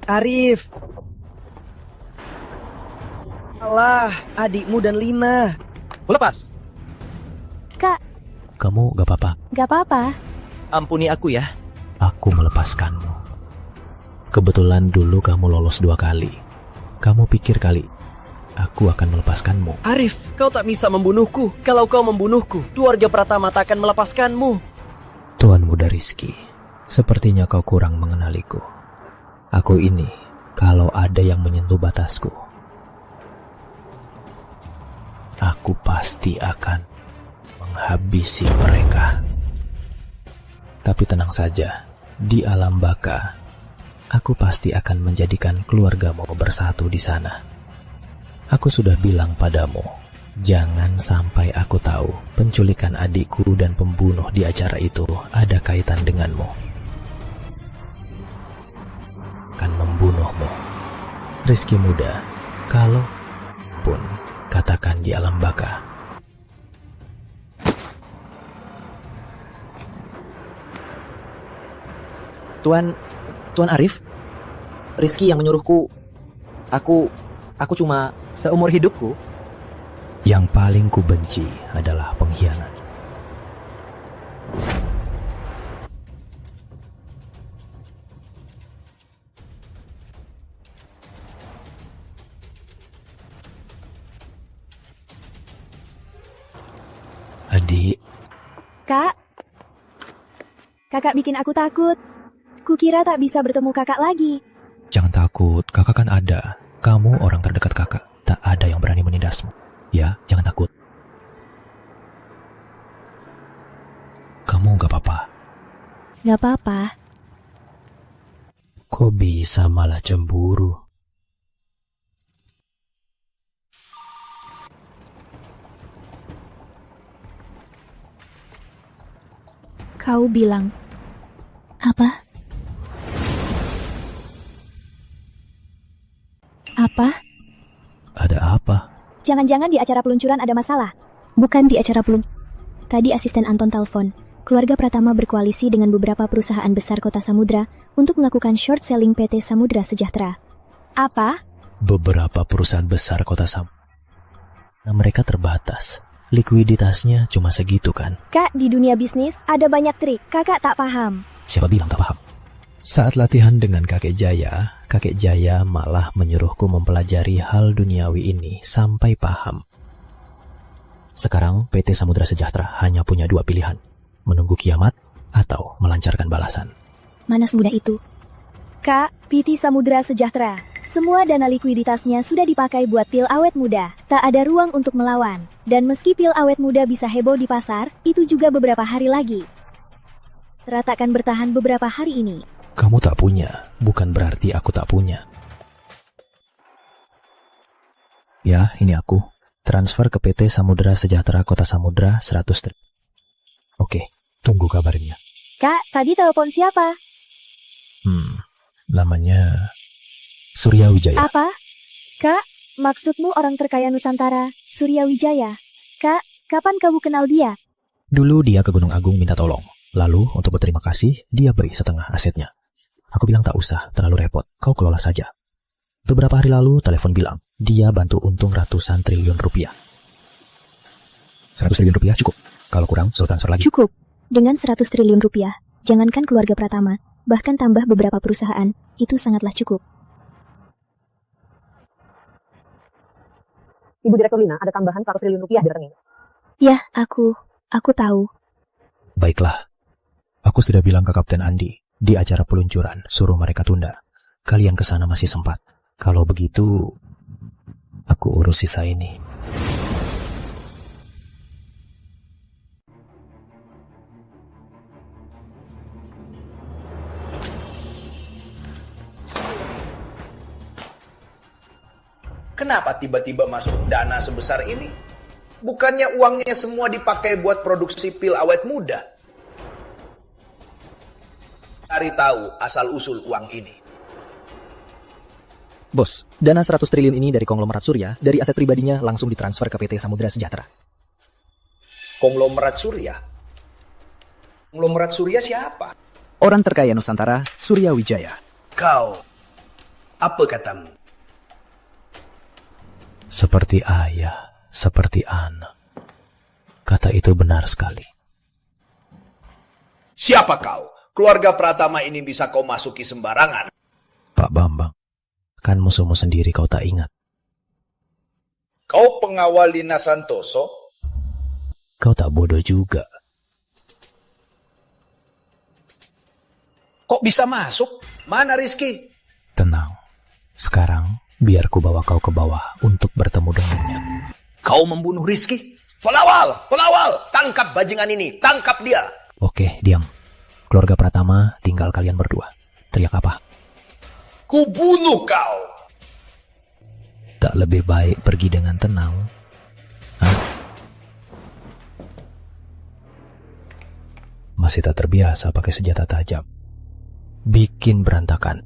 Arif. Alah, adikmu dan Lina. Lepas. Kak. Kamu gak apa-apa? Gak apa-apa. Ampuni aku ya. Aku melepaskanmu. Kebetulan dulu kamu lolos 2 kali. Kamu pikir kali aku akan melepaskanmu? Arif, kau tak bisa membunuhku. Kalau kau membunuhku, keluarga Pratama tak akan melepaskanmu. Tuan Muda Rizky, sepertinya kau kurang mengenaliku. Aku ini, kalau ada yang menyentuh batasku, aku pasti akan menghabisi mereka. Tapi tenang saja, di alam baka, aku pasti akan menjadikan keluargamu bersatu di sana. Aku sudah bilang padamu, jangan sampai aku tahu penculikan adikku dan pembunuh di acara itu ada kaitan denganmu. Akan membunuhmu. Rizky Muda, kalau pun katakan di alam baka. Tuan Arif, Rizky yang menyuruhku. Aku cuma seumur hidupku. Yang paling ku benci adalah pengkhianat. Adik. Kak. Kakak bikin aku takut. Kukira tak bisa bertemu kakak lagi. Jangan takut, kakak kan ada. Kamu orang terdekat kakak. Tak ada yang berani menindasmu. Ya, jangan takut. Kamu gak apa-apa? Gak apa-apa. Kok bisa malah cemburu? Kau bilang. Apa? Apa? Ada apa? Jangan-jangan di acara peluncuran ada masalah. Bukan di acara Tadi asisten Anton telepon. Keluarga Pratama berkoalisi dengan beberapa perusahaan besar Kota Samudra untuk melakukan short selling PT Samudra Sejahtera. Apa? Beberapa perusahaan besar Kota Samudra. Nah, mereka terbatas. Likuiditasnya cuma segitu kan? Kak, di dunia bisnis ada banyak trik. Kakak tak paham. Siapa bilang tak paham? Saat latihan dengan kakek Jaya malah menyuruhku mempelajari hal duniawi ini sampai paham. Sekarang PT Samudra Sejahtera hanya punya dua pilihan. Menunggu kiamat atau melancarkan balasan. Mana semudah itu? Kak, PT Samudra Sejahtera. Semua dana likuiditasnya sudah dipakai buat pil awet muda. Tak ada ruang untuk melawan. Dan meski pil awet muda bisa heboh di pasar, itu juga beberapa hari lagi. Teratakan bertahan beberapa hari ini. Kamu tak punya, bukan berarti aku tak punya. Ya, ini aku. Transfer ke PT Samudra Sejahtera Kota Samudra 100 triliun. Oke, tunggu kabarnya. Kak, tadi telepon siapa? Namanya Surya Wijaya. Apa? Kak, maksudmu orang terkaya Nusantara, Surya Wijaya? Kak, kapan kamu kenal dia? Dulu dia ke Gunung Agung minta tolong. Lalu, untuk berterima kasih, dia beri setengah asetnya. Aku bilang tak usah, terlalu repot, kau kelola saja. Beberapa hari lalu, telepon bilang, dia bantu untung ratusan triliun rupiah. 100 triliun rupiah cukup. Kalau kurang, suruh transfer lagi. Cukup. Dengan 100 triliun rupiah, jangankan keluarga Pratama, bahkan tambah beberapa perusahaan, itu sangatlah cukup. Ibu Direktur Lina, ada tambahan 100 triliun rupiah di rekening. Ya, aku tahu. Baiklah. Aku sudah bilang ke Kapten Andi, di acara peluncuran, suruh mereka tunda. Kalian ke sana masih sempat. Kalau begitu, aku urus sisa ini. Kenapa tiba-tiba masuk dana sebesar ini? Bukannya uangnya semua dipakai buat produksi pil awet muda? Cari tahu asal-usul uang ini. Bos, dana 100 triliun ini dari konglomerat Surya, dari aset pribadinya langsung ditransfer ke PT Samudra Sejahtera. Konglomerat Surya? Konglomerat Surya siapa? Orang terkaya Nusantara, Surya Wijaya. Kau, apa katamu? Seperti ayah, seperti anak. Kata itu benar sekali. Siapa kau? Keluarga Pratama ini bisa kau masuki sembarangan. Pak Bambang, Kan musuhmu sendiri kau tak ingat. Kau pengawal Lina Santoso? Kau tak bodoh juga. Kok bisa masuk? Mana Rizky? Tenang. Sekarang biar ku bawa kau ke bawah untuk bertemu dengannya. Kau membunuh Rizky? Pelawal! Pelawal! Tangkap bajingan ini! Tangkap dia! Oke, diam. Keluarga Pratama tinggal kalian berdua. Teriak apa? Kubunuh kau! Tak lebih baik pergi dengan tenang? Hah? Masih tak terbiasa pakai senjata tajam. Bikin berantakan.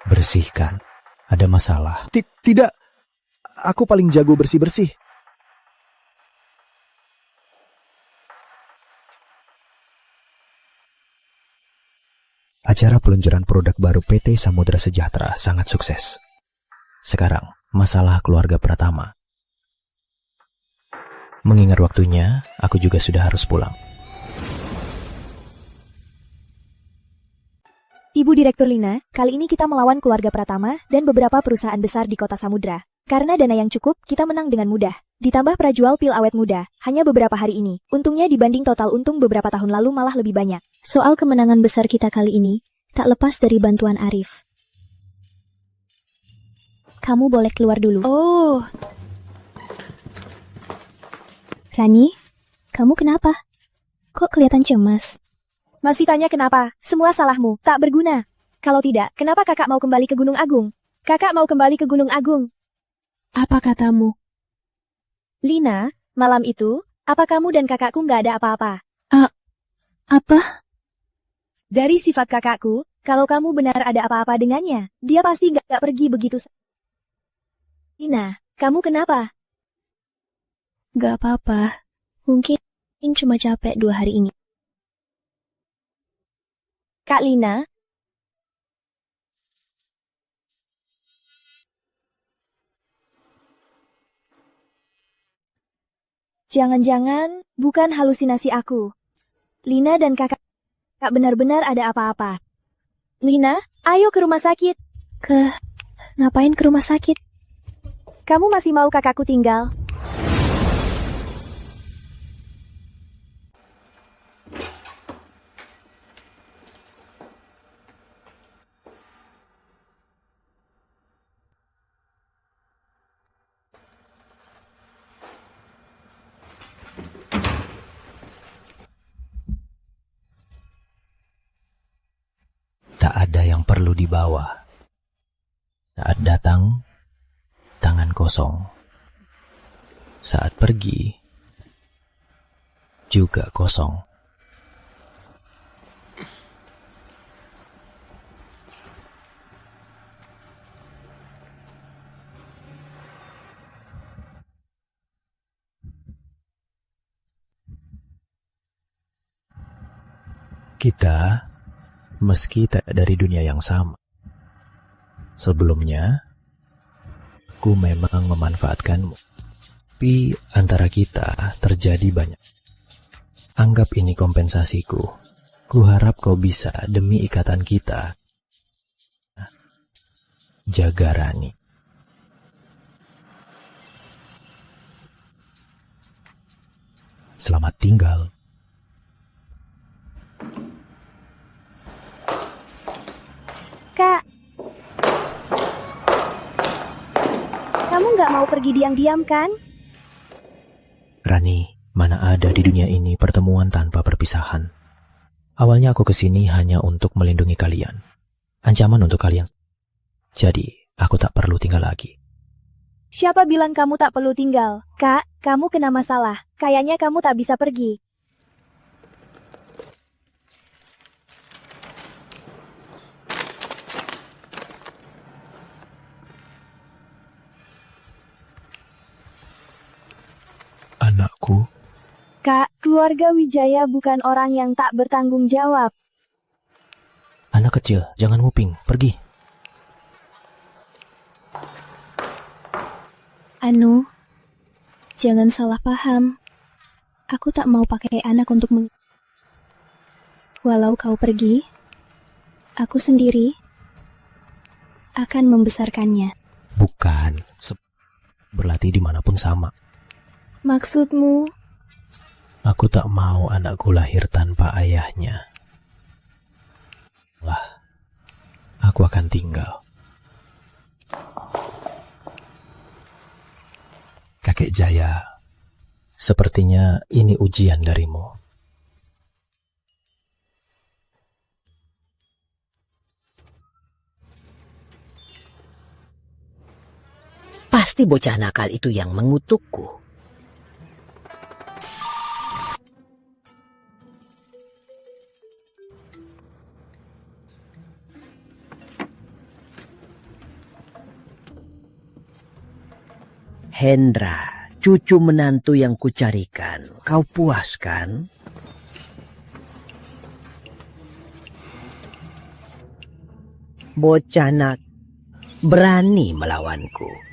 Bersihkan. Ada masalah. Tidak. Aku paling jago bersih-bersih. Acara peluncuran produk baru PT Samudra Sejahtera sangat sukses. Sekarang, masalah keluarga Pratama. Mengingat waktunya, aku juga sudah harus pulang. Ibu Direktur Lina, kali ini kita melawan keluarga Pratama dan beberapa perusahaan besar di kota Samudra. Karena dana yang cukup, kita menang dengan mudah. Ditambah prajual pil awet muda, hanya beberapa hari ini. Untungnya dibanding total untung beberapa tahun lalu malah lebih banyak. Soal kemenangan besar kita kali ini, tak lepas dari bantuan Arif. Kamu boleh keluar dulu. Oh. Rani, kamu kenapa? Kok kelihatan cemas? Masih tanya kenapa? Semua salahmu, tak berguna. Kalau tidak, kenapa kakak mau kembali ke Gunung Agung? Kakak mau kembali ke Gunung Agung. Apa katamu? Lina, malam itu, apa kamu dan kakakku nggak ada apa-apa? Apa? Dari sifat kakakku, kalau kamu benar ada apa-apa dengannya, dia pasti nggak pergi begitu saja. Lina, kamu kenapa? Gak apa-apa. Mungkin cuma capek 2 hari ini. Kak Lina? Jangan-jangan bukan halusinasi aku. Lina dan kakak benar-benar ada apa-apa. Lina, ayo ke rumah sakit. Ngapain ke rumah sakit? Kamu masih mau kakakku tinggal? Tak ada yang perlu dibawa. Saat datang, tangan kosong. Saat pergi, juga kosong. Kita meski tak dari dunia yang sama. Sebelumnya, aku memang memanfaatkanmu. Tapi antara kita terjadi banyak. Anggap ini kompensasiku. Kuharap kau bisa demi ikatan kita. Jaga Rani. Selamat tinggal. Kak, kamu nggak mau pergi diam-diam kan? Rani, mana ada di dunia ini pertemuan tanpa perpisahan. Awalnya aku kesini hanya untuk melindungi kalian. Ancaman untuk kalian. Jadi, aku tak perlu tinggal lagi. Siapa bilang kamu tak perlu tinggal? Kak, kamu kena masalah. Kayaknya kamu tak bisa pergi. Anakku. Kak, keluarga Wijaya bukan orang yang tak bertanggung jawab. Anak kecil, jangan nguping, pergi. Anu, jangan salah paham. Aku tak mau pakai anak untuk Walau kau pergi, aku sendiri akan membesarkannya. Bukan, berlatih dimanapun sama. Maksudmu? Aku tak mau anakku lahir tanpa ayahnya. Lah, aku akan tinggal. Kakek Jaya, sepertinya ini ujian darimu. Pasti bocah nakal itu yang mengutukku. Hendra, cucu menantu yang kucarikan, kau puaskan? Bocah nak berani melawanku.